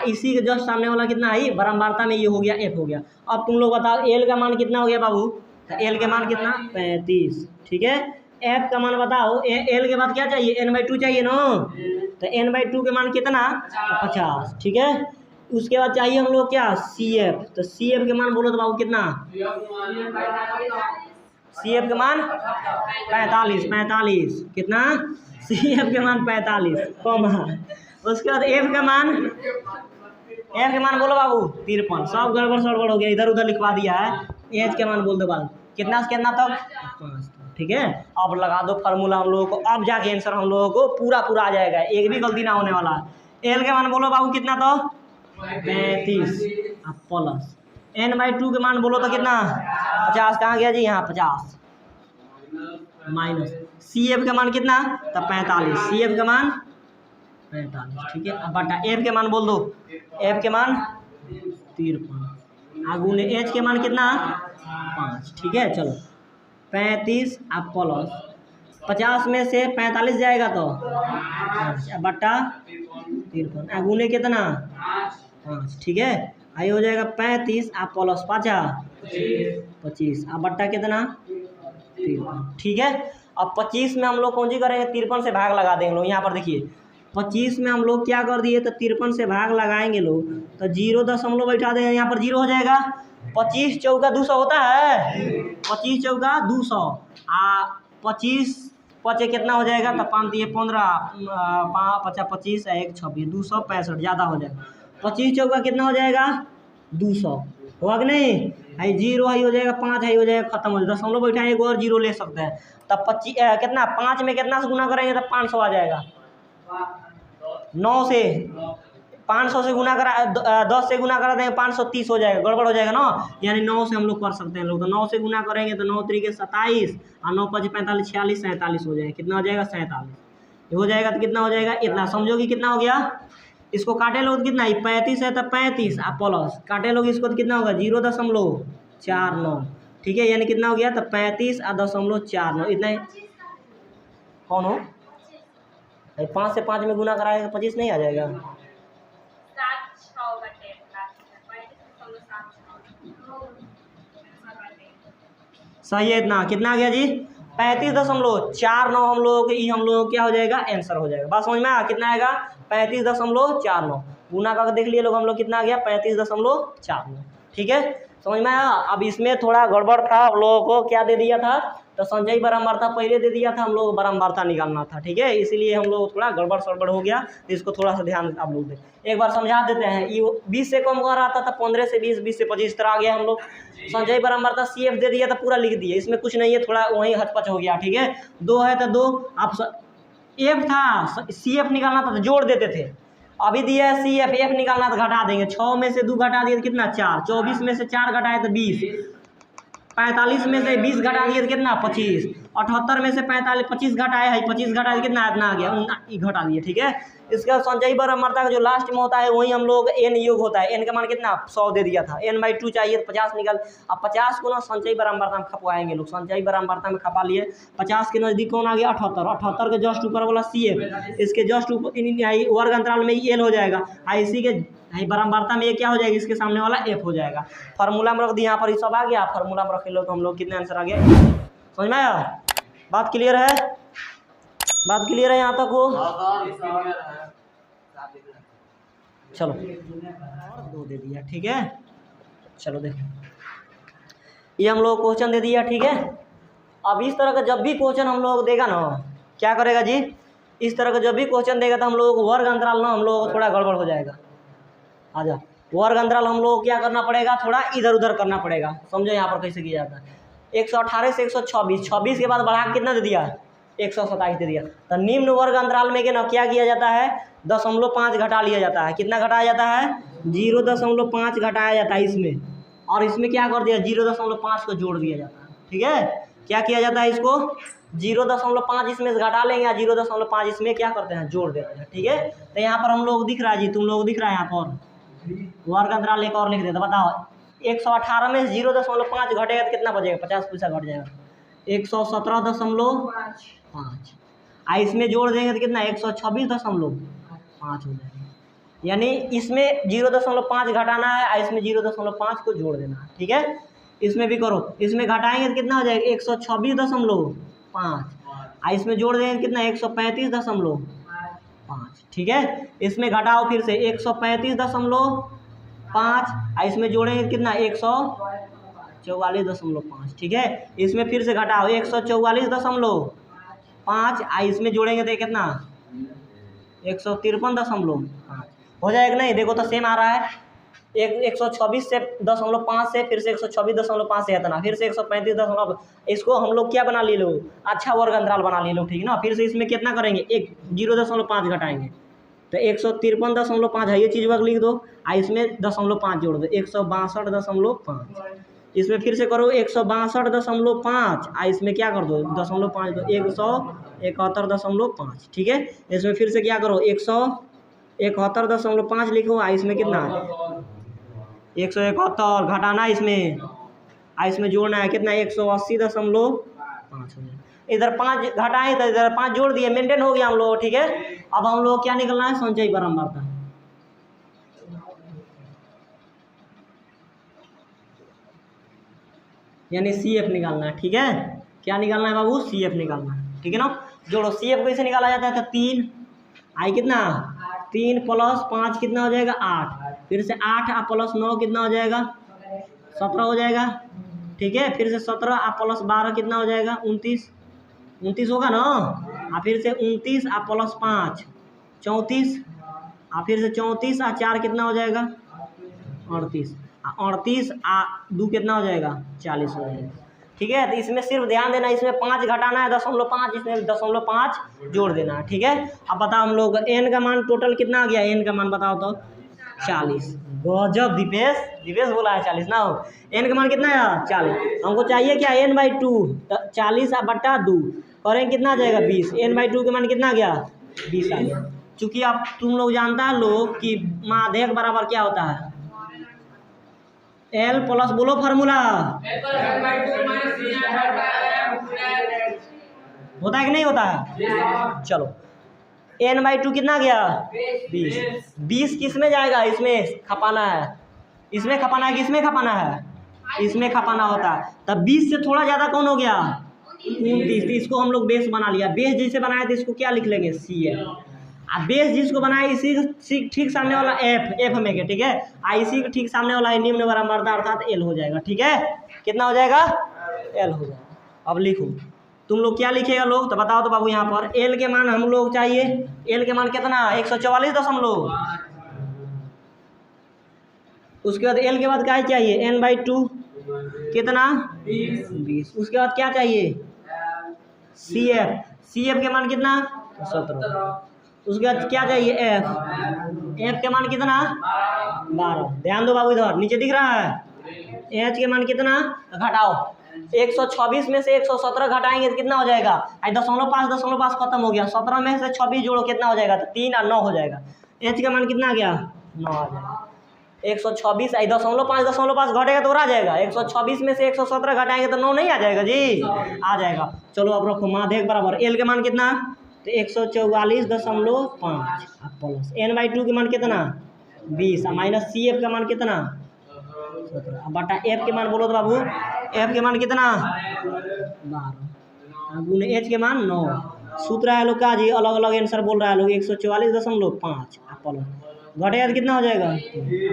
इसी के जस्ट सामने वाला कितना है बारंबारता में ये हो गया F हो गया। अब तुम लोग बताओ L का मान कितना हो गया बाबू, तो L के मान कितना 35, ठीक है। F का मान बताओ, L के बाद क्या चाहिए n/2 चाहिए ना, तो n/2 के मान कितना 50, ठीक है। उसके बाद चाहिए हम लोग क्या CF, तो CF के मान बोलो तो बाबू कितना CF के मान 45 कितना CF के मान 45 कम है। उसके बाद F के मान बोलो बाबू 53, सब गड़बड़ सड़बड़ हो गया, इधर उधर लिखवा दिया है। एच के मान बोल दो बाबू कितना से कितना तक 5, ठीक है। अब लगा दो फार्मूला हम लोगों को, अब जाके आंसर हम लोगों को पूरा आ जाएगा, एक भी गलती ना होने वाला है। L के मान बोलो बाबू कितना तो 35 प्लस n/2 के मान बोलो तो कितना 50, कहाँ गया जी यहाँ 50 माइनस CF का मान कितना तो 45, CF का मान 45, ठीक है। अब बटा F के मान बोल दो, F के मान 53 आगुने H के मान कितना 5, ठीक है। चलो 35 अब प्लस 50 में से 45 जाएगा तो बटा 53 आगुने कितना 5, ठीक है। आई हो जाएगा 35 आप प्लस 5 25 अब बट्टा कितना 53, ठीक है। अब 25 में हम लोग कौन सी करेंगे 53 से भाग लगा देंगे लोग। यहाँ पर देखिए 25 में हम लोग क्या कर दिए तो 53 से भाग लगाएंगे लोग तो 0.0 बैठा देंगे, यहाँ पर 0 हो जाएगा। 25 चौका 200 होता है, 25 चौका 200 25 पचे कितना हो जाएगा तो 5 दिए 15 5 25 1 26 265 ज़्यादा हो जाएगा। 25 चौका कितना हो जाएगा 200 होगा कि नहीं। है 0 है हो जाएगा 5 है हो जाएगा, खत्म हो जाएगा। दशमलव बैठा एक और 0 ले सकते हैं। तब 25 कितना 5 में कितना से गुना करेंगे तो 500 आ जाएगा। 9 से 500 से गुना करा 10 से गुना करा देंगे 530 हो जाएगा, गड़बड़ हो जाएगा ना। यानी 9 से हम लोग कर सकते हैं लोग, तो 9 से गुना करेंगे तो 9 तरीके 27 और 9 5 45 46 47 हो जाएगा। कितना हो जाएगा 47 हो जाएगा, तो कितना हो जाएगा इतना समझोगी कितना हो गया। इसको काटे लोग कितना है 35 है तो 35 आप प्लस काटे लोग इसको तो कितना होगा 0.49, ठीक है। यानी कितना हो गया तो 35 और 0.49 इतना ही। कौन हो 5 से 5 में गुना कराएगा 25 नहीं आ जाएगा। सही है इतना, कितना आ गया जी 35.49 हम लोग हम लोग क्या हो जाएगा आंसर हो जाएगा। बात समझ में आया कितना आएगा 35.49 गुना करके देख लिए लोग हम लोग कितना आ गया 35.49, ठीक है। समझ में आया। अब इसमें थोड़ा गड़बड़ था, हम लोगों को क्या दे दिया था, तो संचयी बारंबारता पहले दे दिया था, हम लोग बारंबारता निकालना था, ठीक है, इसीलिए हम लोग थोड़ा गड़बड़ सड़बड़ हो गया, तो इसको थोड़ा सा ध्यान आप लोग दें। एक बार समझा देते हैं। ये 20 से कम कर आता था, 15 से 20, 20 से 25 तरह आ गया हम लोग। संचयी बारंबारता CF दे दिया था, पूरा लिख दिए, इसमें कुछ नहीं है, थोड़ा वहीं हचपच हो गया, ठीक है। 2 है तो 2, आप F था, CF निकालना था तो जोड़ देते थे। अभी दिया है CF, F निकालना तो घटा देंगे। 6 में से 2 घटा दिए तो कितना, 4। 24 में से 4 घटाए तो 20। 45 में से 20 घटा दिए तो कितना, 25। 78 में से 25 घटाए है, 25 घटाए कितना, इतना आ गया, घटा दिए, ठीक है। इसका संचयी बारंबारता का जो लास्ट में होता है वही हम लोग n योग होता है। n का मान कितना, 100 दे दिया था, n/2 चाहिए तो 50 निकल। अब 50 को ना संचयी बारंबारता में खपवाएंगे लोग, संचयी बारंबारता में खपा लिए। 50 के नज़दीक कौन आ गया, 78। 78 के जस्ट ऊपर वाला CF, इसके जस्ट ऊपर वर्ग अंतराल में L हो जाएगा, इसी के बारंबारता में ये क्या हो जाएगा, इसके सामने वाला F हो जाएगा। फार्मूला में रख दिया, यहाँ पर ये सब आ गया, फार्मूला में रख लो तो हम लोग कितने आंसर आ गया। समझ में आया, बात क्लियर है, बात क्लियर है यहाँ तक हो। चलो, और 2 दे दिया, ठीक है। चलो देखो, ये हम लोग क्वेश्चन दे दिया, ठीक है। अब इस तरह का जब भी क्वेश्चन हम लोग देगा ना, क्या करेगा जी, इस तरह का जब भी क्वेश्चन देगा तो हम लोग वर्ग अंतराल ना, हम लोग को थोड़ा गड़बड़ हो जाएगा। आजा, वर्ग अंतराल हम लोग क्या करना पड़ेगा, थोड़ा इधर उधर करना पड़ेगा। समझो यहाँ पर कैसे किया जाता है। 118 से 126, 26 के बाद बढ़ा के कितना दे दिया, 127 दे दिया। तो निम्न वर्ग अंतराल में क्या किया जाता है, 0.5 घटा लिया जाता है। कितना घटाया जाता है, 0.5 घटाया जाता है इसमें, और इसमें क्या कर दिया, 0.5 को जोड़ दिया जाता है, ठीक है। क्या किया जाता है, इसको 0.5 इसमें से घटा लेंगे, 0.5 इसमें क्या करते हैं, जोड़ देते हैं, ठीक है। तो यहाँ पर हम लोग दिख रहा है जी, तुम लोग दिख रहा है यहाँ पर वर्ग अंतराल एक और लिख देते। बताओ 118 में 0.5 घटेगा तो कितना बचेगा, 50 पैसा घट जाएगा, 117.5। इसमें जोड़ देंगे तो कितना, 126.5 हो जाएगा। यानी इसमें 0.5 घटाना है, इसमें 0.5 को जोड़ देना है, ठीक है। इसमें भी करो, इसमें घटाएंगे तो कितना हो जाएगा, 126.5। इसमें जोड़ देंगे कितना, 135.5, ठीक है। इसमें घटाओ फिर से 135.5, इसमें जोड़ेंगे कितना, 144.5, ठीक है। इसमें फिर से घटाओ 144.5, इसमें जोड़ेंगे तो कितना, 153.5 हो जाएगा। नहीं देखो तो सेम आ रहा है, 126.5 से फिर से 126.5 से इतना, फिर से 135. इसको हम लोग क्या बना ले लो, अच्छा वर्ग अंतराल बना ले लो, ठीक ना। फिर से इसमें कितना करेंगे, 0.5 घटाएंगे तो 153.5 है, ये चीज़ वर्ग लिख दो, इसमें 0.5 जोड़ दो, 162.5। इसमें फिर से करो 162.5, इसमें क्या कर दो 0.5 दो, 171.5, ठीक है। इसमें फिर से क्या करो 171.5 लिखो, इसमें कितना 171 घटाना, इसमें जोड़ना है कितना, 180.5 हो जाएगा। इधर 5 घटाएं तो इधर 5 जोड़ दिए, मेंटेन हो गया हम लोग, ठीक है। अब हम लोग क्या निकलना है, संचयी बारंबारता, यानी CF निकालना है, ठीक है। क्या निकालना है बाबू, CF निकालना है, ठीक है ना। जोड़ो, CF कैसे निकाला जाता है, तो 3 कितना, 3 + 5 कितना हो जाएगा, 8। फिर से 8 + 9 कितना हो जाएगा, 17 हो जाएगा, ठीक है। फिर से 17 + 12 कितना हो जाएगा, 29 होगा ना। फिर से 29 + 5 34, फिर से 34 4 कितना हो जाएगा, 38। 38 2 कितना हो जाएगा, 40 हो जाएगा, ठीक है। तो इसमें सिर्फ ध्यान देना, इसमें 5 घटाना है 0.5, इसमें 0.5 जोड़ देना है, ठीक है। अब बताओ हम लोग n का मान टोटल कितना आ गया, n का मान बताओ तो 40। गजब, दीपेश बोला है 40 ना हो। n का मान कितना है, 40। हमको चाहिए क्या, n/2, 40/2 करेंगे कितना आ जाएगा, 20। n/2 के मान कितना आ गया, 20 आ गया। चूँकि अब तुम लोग जानता है लोग कि माध्यक बराबर क्या होता है, L प्लस, बोलो फार्मूला होता है कि नहीं होता है। चलो n/2 कितना गया, 20 किस में जाएगा, इसमें खपाना है, इसमें खपाना है कि इसमें खपाना है, इसमें खपाना होता है। तब 20 से थोड़ा ज़्यादा कौन हो गया, 29। तो इसको हम लोग बेस बना लिया, बेस जैसे बनाया तो इसको क्या लिख लेंगे, CF। अब बेस जिसको बनाए इसी ठीक सामने वाला एफ में के, ठीक है, इसी के ठीक सामने वाला निम्न बड़ा मर्दा अर्थात एल हो जाएगा, ठीक है। कितना हो जाएगा? एल हो जाएगा। अब लिखो तुम लोग क्या लिखेगा लोग, तो बताओ तो बाबू। यहाँ पर एल के मान हम लोग चाहिए, एल के मान कितना? 144 उसके बाद एल के बाद क्या चाहिए? n/2 कितना? 20। उसके बाद क्या चाहिए? सी एफ के मान कितना? 17। उसके बाद क्या चाहिए? एफ के मान कितना? 12। ध्यान दो बाबू, इधर नीचे दिख रहा है एच के मान कितना? घटाओ 126 में से 117 घटाएंगे तो कितना हो जाएगा? 0.5 खत्म हो गया, 17 में से 26 जोड़ो कितना हो जाएगा? तो 3 और 9 हो जाएगा। एच का मान कितना आ गया? 9 आ जाएगा। 126 0.5 घटेगा तो और आ जाएगा। 126 में से 117 घटाएंगे तो 9 नहीं आ जाएगा जी? आ जाएगा। चलो अब रखो माध्यक बराबर एल के मान कितना? तो 144.5 प्लस n/2 के मान कितना? 20 माइनस सी एफ का मान कितना? 17 बटा एफ के मान बोलो तो बाबू। एफ के मान कितना? 12 गुने एच के मान 9। सूत्र है लोग का जी, अलग अलग आंसर बोल रहा है लोग। 144.5 प्लस घटेगा तो कितना हो जाएगा?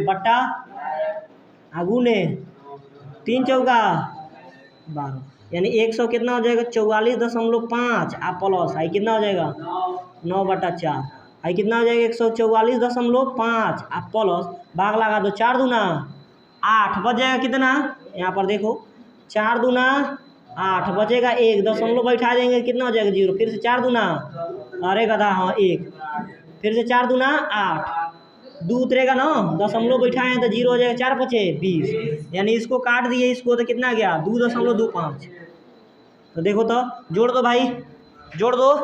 बट्टा गुने 3 चौका 12 यानी 100 कितना हो जाएगा? 44.5 प्लस आई कितना हो जाएगा? 9/4 आई कितना हो जाएगा? 144.5 प्लस भाग लगा दो 4 दूना 8 बच जाएगा कितना? यहाँ पर देखो 4 दूना 8 बचेगा 1 दशमलव बैठा देंगे कितना हो जाएगा? 0। फिर से 4 दूना अरे गधा हाँ 1, फिर से 4 दूना 8, 2 उतरेगा ना, दशमलव बैठाए हैं तो 0 हो जाएगा। 4 बचे 20 यानी इसको काट दिए इसको तो कितना गया? 2.25। तो देखो तो जोड़ दो भाई, जोड़ दो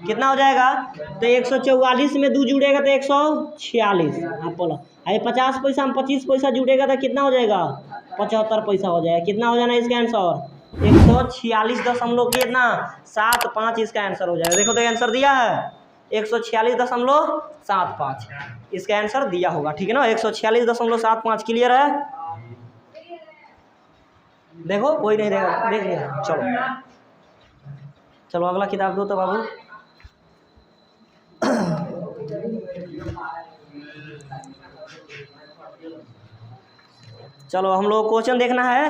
कितना हो जाएगा? तो 144 में 2 जुड़ेगा तो 146 बोला। अरे 50 पैसा में 25 पैसा जुड़ेगा तो कितना हो जाएगा? 75 पैसा हो जाएगा। कितना हो जाना इसका आंसर? 146.75 इसका आंसर हो जाएगा। देखो तो आंसर दिया है 146.75 इसका आंसर दिया होगा, ठीक है ना। 146.75 क्लियर है? देखो कोई नहीं देगा, देख लिया। चलो अगला किताब दो तो बाबू। चलो हम लोग क्वेश्चन देखना है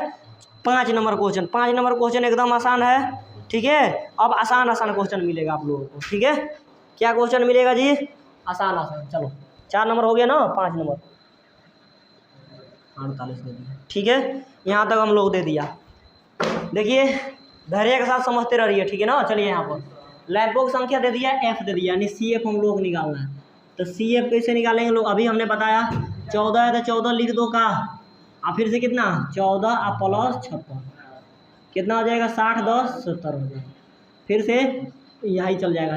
5 नंबर क्वेश्चन। 5 नंबर क्वेश्चन एकदम आसान है, ठीक है। अब आसान क्वेश्चन मिलेगा आप लोगों को, ठीक है। क्या क्वेश्चन मिलेगा जी? आसान। चलो 4 नंबर हो गया ना, 5 नंबर 48 दे दिया, ठीक है। यहाँ तक हम लोग दे दिया। देखिए धैर्य के साथ समझते रहिए, ठीक है ना। चलिए यहाँ पर लैंपों की संख्या दे दिया, एफ दे दिया, यानी सी एफ हम लोग निकालना है। तो सी एफ कैसे निकालेंगे लोग? अभी हमने बताया 14 है तो 14 लिख दो का, और फिर से कितना? 14 प्लस 56 कितना हो जाएगा? 60 10 70 हो जाएगा। फिर से यही चल जाएगा,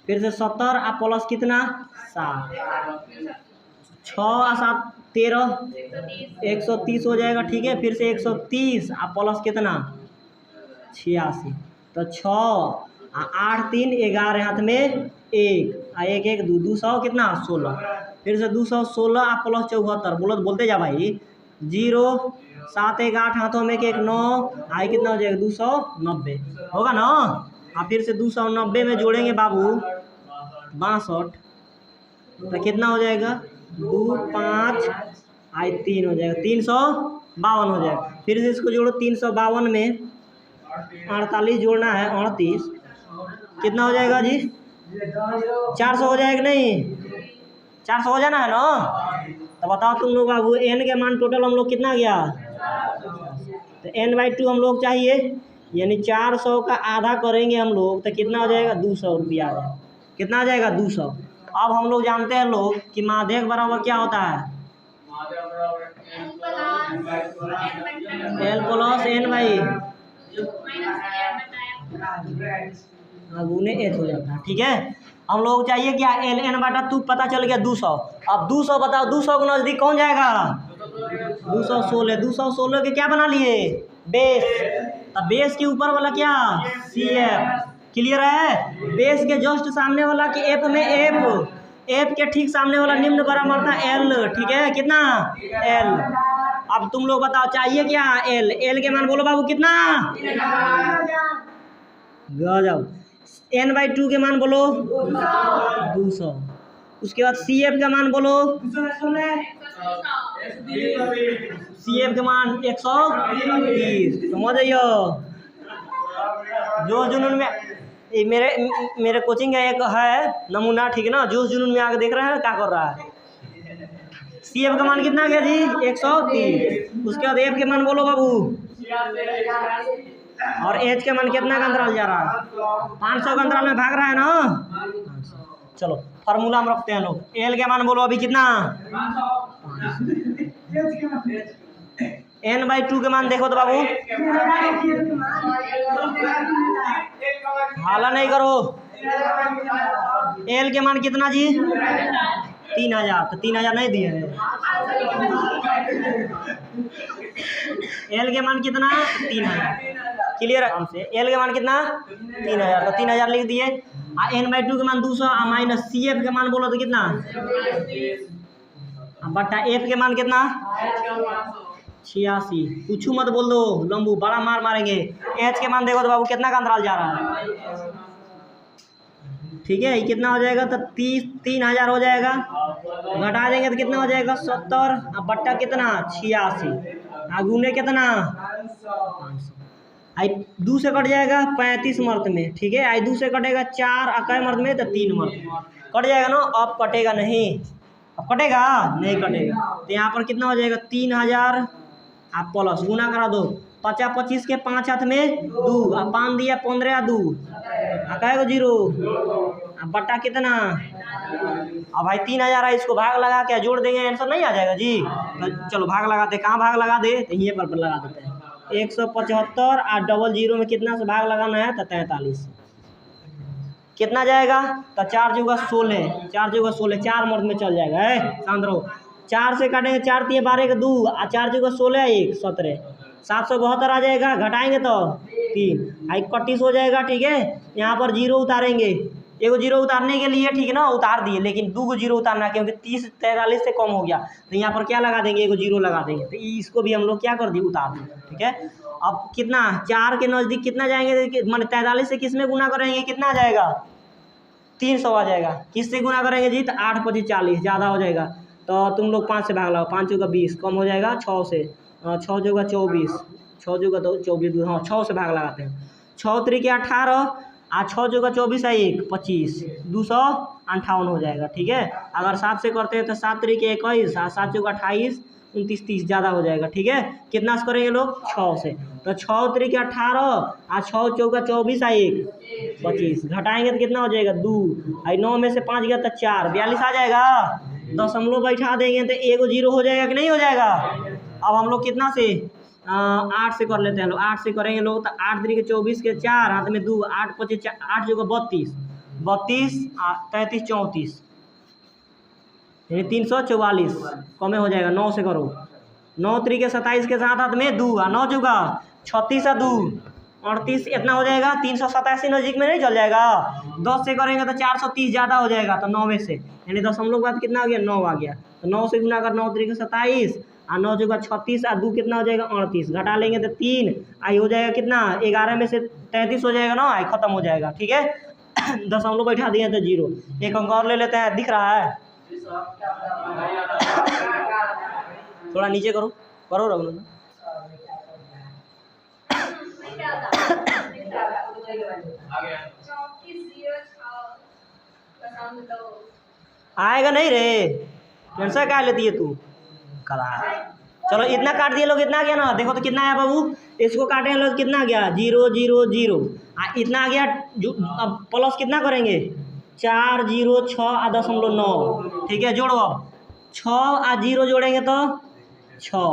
फिर से 70 प्लस कितना? 7 6 और 7 13 130 हो जाएगा, ठीक है। फिर से 130 प्लस कितना? 86। तो 6 8 3 11 हाथ में 1 1 1 2 200 कितना? 16। फिर से 216 प्लस 74 बोलो तो बोलते जा भाई। 0 7 1 8 हाथों में 1 9 आई कितना हो जाएगा? 290 होगा ना। और फिर से 290 में जोड़ेंगे बाबू 62 तो कितना हो जाएगा? 2 5 आई 3 हो जाएगा, 352 हो जाएगा। फिर से इसको जोड़ो 352 में 48 जोड़ना है 38 कितना हो जाएगा जी? 400 हो जाएगा नहीं? 400 हो जाना है ना। तो बताओ तुम लोग बाबू एन के मान टोटल हम लोग कितना गया? तो n/2 हम लोग चाहिए, यानी 400 का आधा करेंगे हम लोग तो कितना हो जाएगा? 200 रुपया आ जाएगा। कितना आ जाएगा? 200। अब हम लोग जानते हैं लोग कि माध्यक बराबर क्या होता है? एल प्लस एन बाई गुने एच हो जाता है, ठीक है। हम लोग चाहिए क्या? एल एन बटा 2 पता चल गया 200। अब 200 बताओ 200 के नज़दीक कौन जाएगा? 216। 216 के क्या बना लिए? बेस। अब बेस के ऊपर वाला क्या? C F. क्लियर है? बेस के जस्ट सामने वाला कि एफ में एफ के ठीक सामने वाला निम्न बराबर था एल, ठीक है। कितना? एल। अब तुम लोग बताओ चाहिए क्या? एल। एल के मान बोलो बाबू कितना? गजब। n/2 के मान बोलो 200। उसके बाद CF का मान बोलो, CF का मान 130। समझ आइयो जो जुनून में मेरे कोचिंग का एक है नमूना, ठीक है ना, जो जुनून में आके देख रहे हैं क्या कर रहा है। CF का मान कितना गया जी 130। उसके बाद F के मान बोलो बाबू, और H के मान कितना का अंतराल जा रहा है 500 का अंतराल में भाग रहा है ना। चलो फार्मूला हम रखते हैं लोग। L के मान बोलो अभी कितना, n/2 के मान देखो तो बाबू, हाला नहीं करो। L के मान कितना जी 3000, तो 3000 नहीं दिए हैं। L के मान कितना 3000, क्लियर आराम से। L के मान कितना 3000, तो 3000 लिख दिए। n/2 के मान 200 माइनस CF के मान बोलो तो कितना, बट्टा F के मान कितना 86। कुछ मत बोल दो, लंबू बड़ा मार मारेंगे। H के मान देखो तो बाबू कितना का अंतराल जा रहा है, ठीक है। ये कितना हो जाएगा तो 3000 हो जाएगा, घटा देंगे तो कितना हो जाएगा 70, अब बट्टा कितना 86, गुने कितना 500। आई 2 से कट जाएगा 35 मर्द में, ठीक है। आई 2 से कटेगा 4 अकय मर्द में, तो 3 मर्द कट जाएगा ना। अब कटेगा नहीं, अब कटेगा नहीं कटेगा, तो यहाँ पर कितना हो जाएगा 3000 आप प्लस गुना करा दो। 50 25 के 5 हाथ में 2, अब 5 दिया 15 2 अकाएगा 0, अब बट्टा कितना, अब भाई 3000 है, इसको भाग लगा के जोड़ देंगे, आंसर नहीं आ जाएगा जी। तो चलो भाग लगाते, कहाँ भाग लगा दे, तो ये पर लगा देते हैं। 175 और डबल 0 में कितना से भाग लगाना है, तो 43। कितना जाएगा, तो 4 जगह 16, 4 जगह 16, 4 मर्द में चल जाएगा। शांत रहो, 4 से काटेंगे 4 3 12 के 2, 4 जगह 16 1 17, 772 आ जाएगा। घटाएंगे तो 3, 31 हो जाएगा, ठीक है। यहाँ पर 0 उतारेंगे, एगो 0 उतारने के लिए, ठीक है ना, उतार दिए, लेकिन 2 0 उतारना, क्योंकि 30 43 से कम हो गया, तो यहाँ पर क्या लगा देंगे, एगो 0 लगा देंगे, तो इसको भी हम लोग क्या कर दिए, उतार दिए, ठीक है। अब कितना 4 के नज़दीक कितना जाएंगे, मान 43 से किस में गुना करेंगे, कितना आ जाएगा 300 आ जाएगा। किससे गुना करेंगे जी, तो 8 25 40 ज़्यादा हो जाएगा, तो तुम लोग 5 से भाग लगाओ, 5 जगह 20 कम हो जाएगा 6 से, 6 जगह 24, 6 जगह तो 24, हाँ 6 से भाग लगाते हैं। 6 3 18, 6 जगह 24 है 1 25, 258 हो जाएगा, ठीक है। अगर 7 से करते हैं तो 7 3 के 21, 7 जगह 28 29 30 ज़्यादा हो जाएगा, ठीक है। कितना से करेंगे लोग 6 से, तो 6 3 के 18, 6 चौका 24 है 1 25, घटाएंगे तो कितना हो जाएगा 2, 9 में से 5 गया तो 4 42 आ जाएगा। दशमलव बैठा देंगे तो एगो 0 हो जाएगा कि नहीं हो जाएगा। अब हम लोग कितना से 8 से कर लेते हैं लोग, 8 से करेंगे लोग तो 8 3 के 24 के 4 हाथ में 2, 8 25 8 जगह 32 32 33 34, यानी 344 कमे हो जाएगा। 9 से करो, 9 3 के 27 के 7 हाथ में 2, 9 जगह 36 2 38, इतना हो जाएगा। 387 नज़दीक में नहीं चल जाएगा। 10 से करेंगे तो 430 ज़्यादा हो जाएगा, तो 9 में से, यानी दशमलव के बाद कितना आ गया 9 आ गया, तो 9 से गुना कर 9 3 के 27, 9 जगह 36 2 कितना हो जाएगा 38, घटा लेंगे तो 3 आई हो जाएगा कितना 11 में से 33 हो जाएगा ना, आई खत्म हो जाएगा, ठीक है। दशमलव बैठा दिए तो 0। एक अंक और ले लेते हैं, दिख रहा है, थोड़ा नीचे करो करो रघुनंदन। आएगा नहीं रे, कैंसर क्या लेती है तू करा। चलो इतना काट दिए लोग, इतना गया ना, देखो तो कितना आया बाबू, इसको काटे हैं लोग, कितना गया 0 0 0, इतना आ गया। जो अब प्लस कितना करेंगे 4 0 6 .9, ठीक है। जोड़ो अब 6 0 जोड़ेंगे तो 6,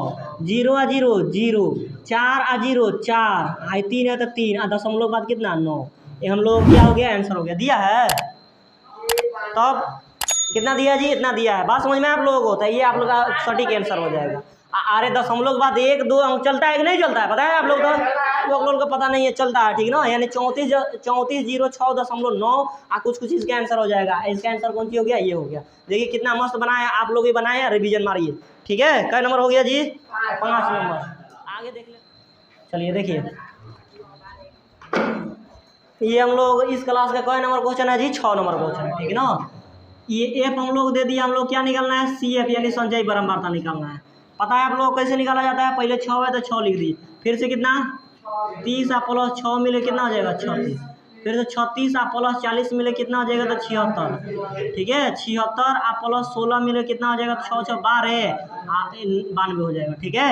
0 0 0, 4 0 4, 3 है तो 3, दशमलव बाद कितना 9। ये हम लोग क्या हो गया, आंसर हो गया, दिया है। तब कितना दिया जी, इतना दिया है। बात समझ में आप लोगों को, तो ये आप लोग का सटीक आंसर हो जाएगा। अरे दशमलव के बाद 1 2 अंक चलता है कि नहीं चलता है, पता है आप लोग, तो लोगों को पता नहीं है, चलता है, ठीक ना। यानी 34 0 6.9 कुछ इसका आंसर हो जाएगा। इसका आंसर कौन सी हो गया, ये हो गया। देखिए कितना मस्त बनाया, आप लोग भी बनाए, रिवीजन मारिए, ठीक है। कै नंबर हो गया जी, 5 नंबर। आगे देख ले, चलिए देखिए ये हम लोग इस क्लास का कोई नंबर क्वेश्चन है जी 6 नंबर क्वेश्चन है, ठीक है ना। ये एफ हम लोग दे दिया, हम लोग क्या निकालना है सी एफ यानी संचयी बारंबारता निकालना है। पता है आप लोग कैसे निकाला जाता है, पहले 6 है तो 6 लिख दीजिए, फिर से कितना 30 आप प्लस 6 मिले कितना हो जाएगा 36, फिर से 36 आप प्लस 40 मिले कितना हो जाएगा तो 76, ठीक है। 76 आप प्लस 16 मिले कितना हो जाएगा 6 6 12 92 हो जाएगा, ठीक है।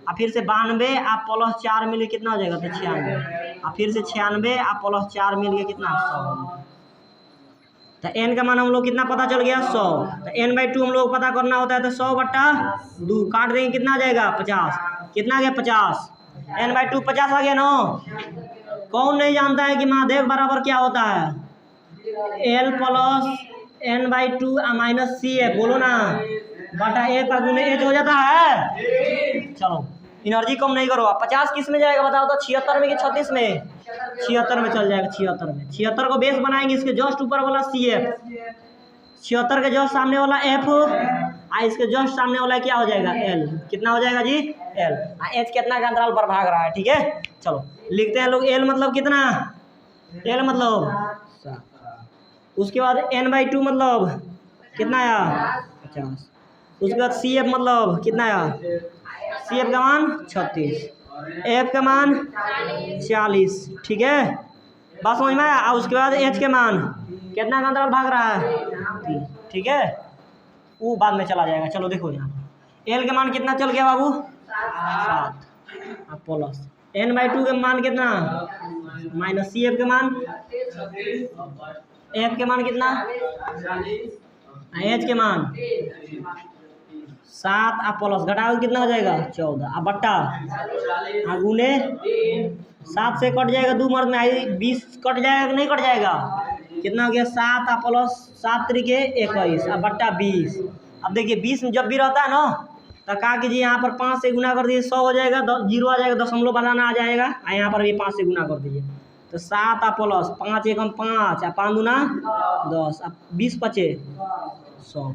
और फिर से 92 आप प्लस 4 मिले कितना हो जाएगा तो 96, और फिर से 96 आप प्लस 4 मिल गया कितना 100। तो n का मान हम लोग कितना पता चल गया 100। तो n/2 हम लोग पता करना होता है तो 100/2 काट देंगे कितना आ जाएगा 50, कितना आ गया 50, n/2 50 आ गया ना। कौन नहीं जानता है कि महादेव बराबर क्या होता है, l प्लस n/2 माइनस सी है, बोलो ना बटा ए का गुने एच हो जाता है। चलो एनर्जी कम नहीं करो, 50 किस में जाएगा बताओ तो 76 में कि 36 में, 76 में चल जाएगा, 76 में। 76 को बेस बनाएंगे, इसके जस्ट ऊपर वाला सी एफ, 76 के जस्ट सामने वाला एफ, और इसके जस्ट सामने वाला क्या हो जाएगा एल, कितना हो जाएगा जी एल, एच कितना का अंतराल पर भाग रहा है, ठीक है। चलो लिखते हैं लोग एल मतलब कितना, एल मतलब 7, उसके बाद n/2 मतलब कितना आया 50, उसके बाद सी एफ मतलब कितना आया, सी एफ का मान 36, एफ का मान 40, ठीक है, बस समझ में आया। उसके बाद एच के मान कितना का अंतराल भाग रहा है 3, ठीक है, वो बाद में चला जाएगा। चलो देखो यहाँ एल के मान कितना चल गया बाबू 7 प्लस n/2 के मान कितना माइनस सी एफ के मान, एफ के मान कितना, एच के मान 7 आप प्लस घटाओ कितना हो जाएगा 14 अब बट्टा गुने 7 से कट जाएगा 2 मर्द में आई 20 कट जाएगा कि नहीं कट जाएगा, कितना हो गया 7 आप प्लस 7 तरीके 21 अब बट्टा 20। अब देखिए 20 में जब भी रहता है ना तो कहा कीजिए यहाँ पर 5 से गुना कर दीजिए 100 हो जाएगा, 0 आ जाएगा, दशमलव बनाना आ जाएगा, और यहाँ पर भी 5 से गुना कर दीजिए तो 7 आप प्लस 5 एकम 5 और 5 दूना 10 अब 20 बचे 100,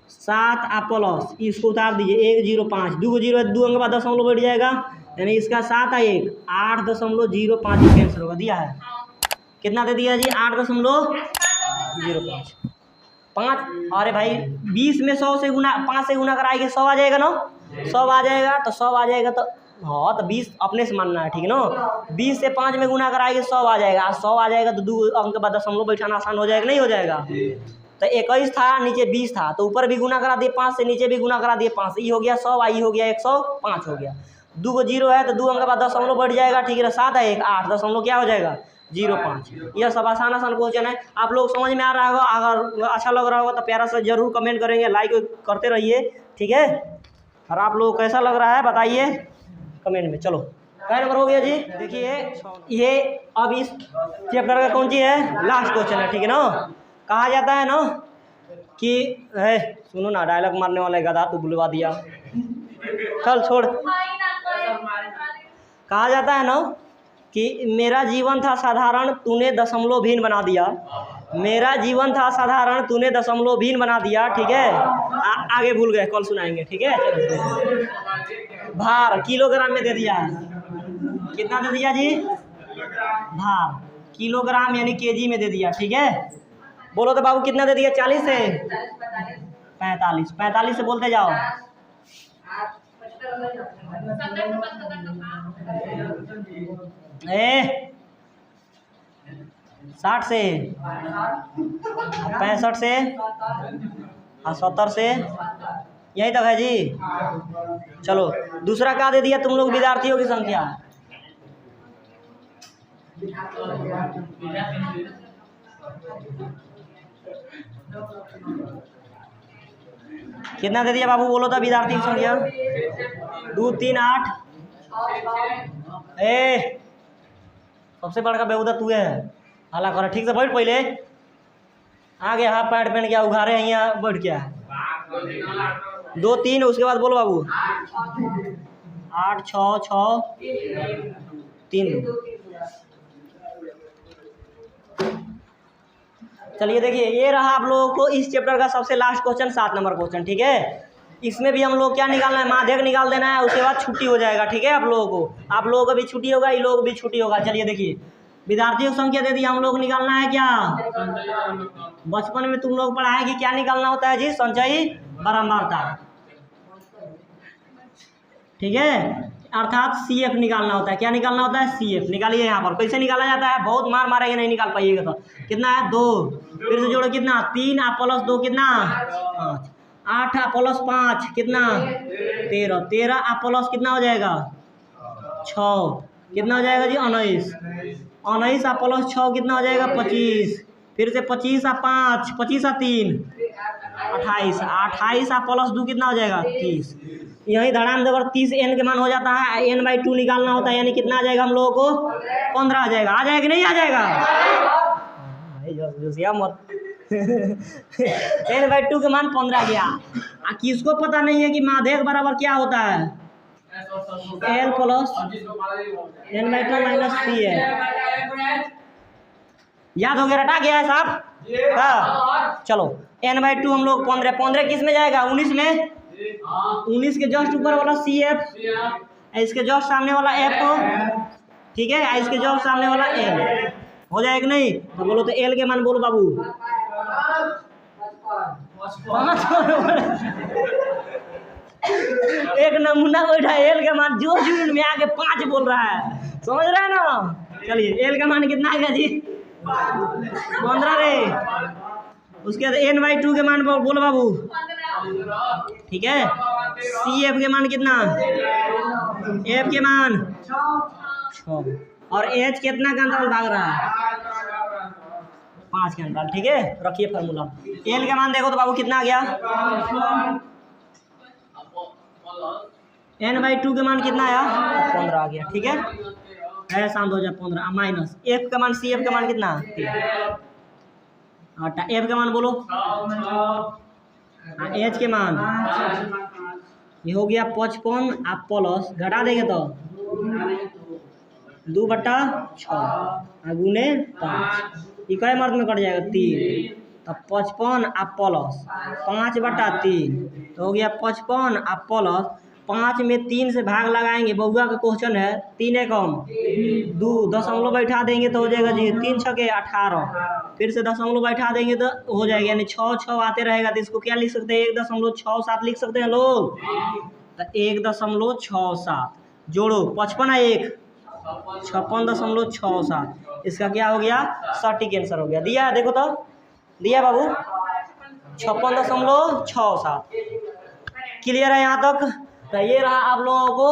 7 आप प्लस इसको उतार दीजिए 105 2 0 है 2 अंक बाद दशमलव बैठ जाएगा, यानी इसका 7 है 1 8.05 कैंसिल होगा, दिया है कितना दे दिया जी 8.05 5। अरे भाई 20 में 100 से गुना 5 से गुना कराएंगे 100 आ जाएगा ना, 100 आ जाएगा तो 100 आ जाएगा तो हाँ तो 20 अपने से मानना है, ठीक है ना। 20 से 5 में गुना कराएंगे 100 आ जाएगा, 100 आ जाएगा तो 2 अंक के बाद दशमलव बैठाना आसान हो जाएगा, नहीं हो जाएगा। तो 21 था नीचे 20 था तो ऊपर भी गुना करा दिए 5 से, नीचे भी गुना करा दिए 5 से, ये हो गया 100 आई हो गया 105 हो गया, 2 को 0 है तो 2 अंक के बाद दशमलव बढ़ जाएगा, ठीक है। 7 है 1 8 दशमलव क्या हो जाएगा 05। यह सब आसान क्वेश्चन है, आप लोग समझ में आ रहा होगा, अगर अच्छा लग रहा होगा तो प्यारा से जरूर कमेंट करेंगे, लाइक करते रहिए, ठीक है। और आप लोग कैसा लग रहा है बताइए कमेंट में। चलो क्या नंबर हो गया जी, देखिए ये अब इस चैप्टर का कौन सी है लास्ट क्वेश्चन है, ठीक है ना। कहा जाता है ना कि है सुनो ना डायलॉग मारने वाला गधा तू बुलवा दिया, चल छोड़। कहा जाता है ना कि मेरा जीवन था साधारण तूने दशमलव भिन्न बना दिया, मेरा जीवन था साधारण तूने दशमलव भिन्न बना दिया, ठीक है। आगे भूल गए कल सुनाएंगे, ठीक है। भार किलोग्राम में दे दिया है, कितना दे दिया जी भार किलोग्राम यानी केजी में दे दिया, ठीक है। बोलो तो बाबू कितना दे दिया 40 से 45 से बोलते जाओ। 60 से 65 से 70 से यही तक है जी। चलो दूसरा क्या दे दिया तुम लोग विद्यार्थियों की संख्या, कितना दे दिया बाबू बोलो तो विद्यार्थी की संख्या 2 3 8 सबसे बड़का बेहुदा तू है, हाला कर ठीक से बैठ, पहले आगे हाफ पैंट पहन के उघारे यहाँ बैठ गया 2 3 उसके बाद बोलो बाबू 8 6 6 3। चलिए देखिए ये रहा आप लोगों को इस चैप्टर का सबसे लास्ट क्वेश्चन 7 नंबर क्वेश्चन, ठीक है। इसमें भी हम लोग क्या निकालना है माध्यक निकाल देना है, उसके बाद छुट्टी हो जाएगा, ठीक है। आप लोगों को भी छुट्टी होगा, ये लोग भी छुट्टी होगा। चलिए देखिए विद्यार्थियों की संख्या दे दी, हम लोग निकालना है क्या? बचपन में तुम लोग पढ़ाए कि क्या निकालना होता है जी? संचयी बारंबारता, ठीक है, अर्थात CF निकालना होता है। क्या निकालना होता है? CF। निकालिए यहाँ पर। कैसे निकाला जाता है? बहुत मार मारेंगे, नहीं निकाल पाइएगा तो। कितना है? 2। फिर से जोड़ो, कितना? 3 आप प्लस 2 कितना? 5। 8 आप प्लस 5 कितना? 13। 13 आप प्लस कितना हो जाएगा? 6 कितना हो जाएगा जी? 19। 19 आप प्लस 6 कितना हो जाएगा? 25। फिर से 25 आप 5, 25 आप 3 28। 28 आप प्लस 2 कितना हो जाएगा? 30। यही धड़ाम देवर 30 n के मान हो जाता है। n/2 निकालना होता है, यानी कितना आ जाएगा हम लोगों को? 15 आ जाएगा। आ जाएगा कि नहीं आ जाएगा? मत n/2 के मान 15 गया। किसको पता नहीं है कि माध्यक बराबर क्या होता है? L plus n/2 minus C है। याद हो गया? रटा गया है साहब? हाँ, चलो n/2 हम लोग 15 किस में जाएगा? 19 में। 19 के जस्ट ऊपर वाला CF, इसके जस्ट सामने वाला F, ठीक है, इसके जस्ट सामने वाला L। हो जाएगा कि नहीं? तो बोलो तो L के मान बोलो बाबू। 1 नमूना बैठा L के मान जो यूनिट में आके 5 बोल रहा है, समझ रहे हैं ना? चलिए L का मान कितना आ गया जी? 15 रे। उसके बाद n/2 के मान बोलो बाबू, ठीक है। CF के मान कितना? F के मान 6 और H कितना का अंतराल भाग रहा है? 5 के अंतराल, ठीक है। रखिए फार्मूला। L के मान देखो तो बाबू कितना आ गया? n/2 के मान कितना आया? 15 आ गया, ठीक है। शाम 2015 माइनस F का मान, CF का मान कितना? F का मान बोलो। H के मान ये हो गया 55 आप प्लस घटा देंगे तो 2/6 गुने 5, इकाई मर्द में कट जाएगा 3, तब 55 आप प्लस 5/3 तो हो गया 55 आप प्लस 5 में 3 से भाग लगाएंगे। बउआ का क्वेश्चन है, 3 एकम 2 दशमलव बैठा देंगे तो हो जाएगा जी 3 छके 18। फिर से दशमलव बैठा देंगे तो हो जाएगा, यानी 6 आते रहेगा तो इसको क्या लिख सकते हैं? 1.67 लिख सकते हैं लोग। तो 1.67 जोड़ो 55 है 1 56.67, इसका क्या हो गया? सटीक आंसर हो गया। दिया देखो तो, दिया बाबू 56.67। क्लियर है यहाँ तक? तो ये रहा आप लोगों को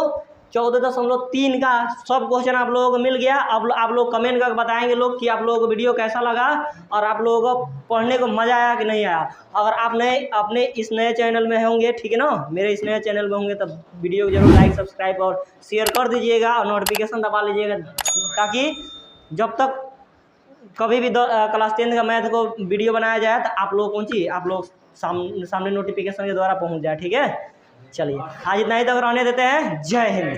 14.3 का सब क्वेश्चन आप लोगों को मिल गया। अब आप लोग कमेंट करके बताएंगे लोग कि आप लोगों को वीडियो कैसा लगा और आप लोगों को पढ़ने को मज़ा आया कि नहीं आया। अगर आप नए अपने इस नए चैनल में होंगे, ठीक है ना, मेरे इस नए चैनल में होंगे, तब वीडियो को जरूर लाइक सब्सक्राइब और शेयर कर दीजिएगा और नोटिफिकेशन दबा लीजिएगा, ताकि जब तक कभी भी क्लास 10 का मैथ को वीडियो बनाया जाए तो आप लोग पहुँचिए, आप लोग सामने नोटिफिकेशन के द्वारा पहुँच जाए, ठीक है। चलिए आज इतना ही तक रहने देते हैं। जय हिंद।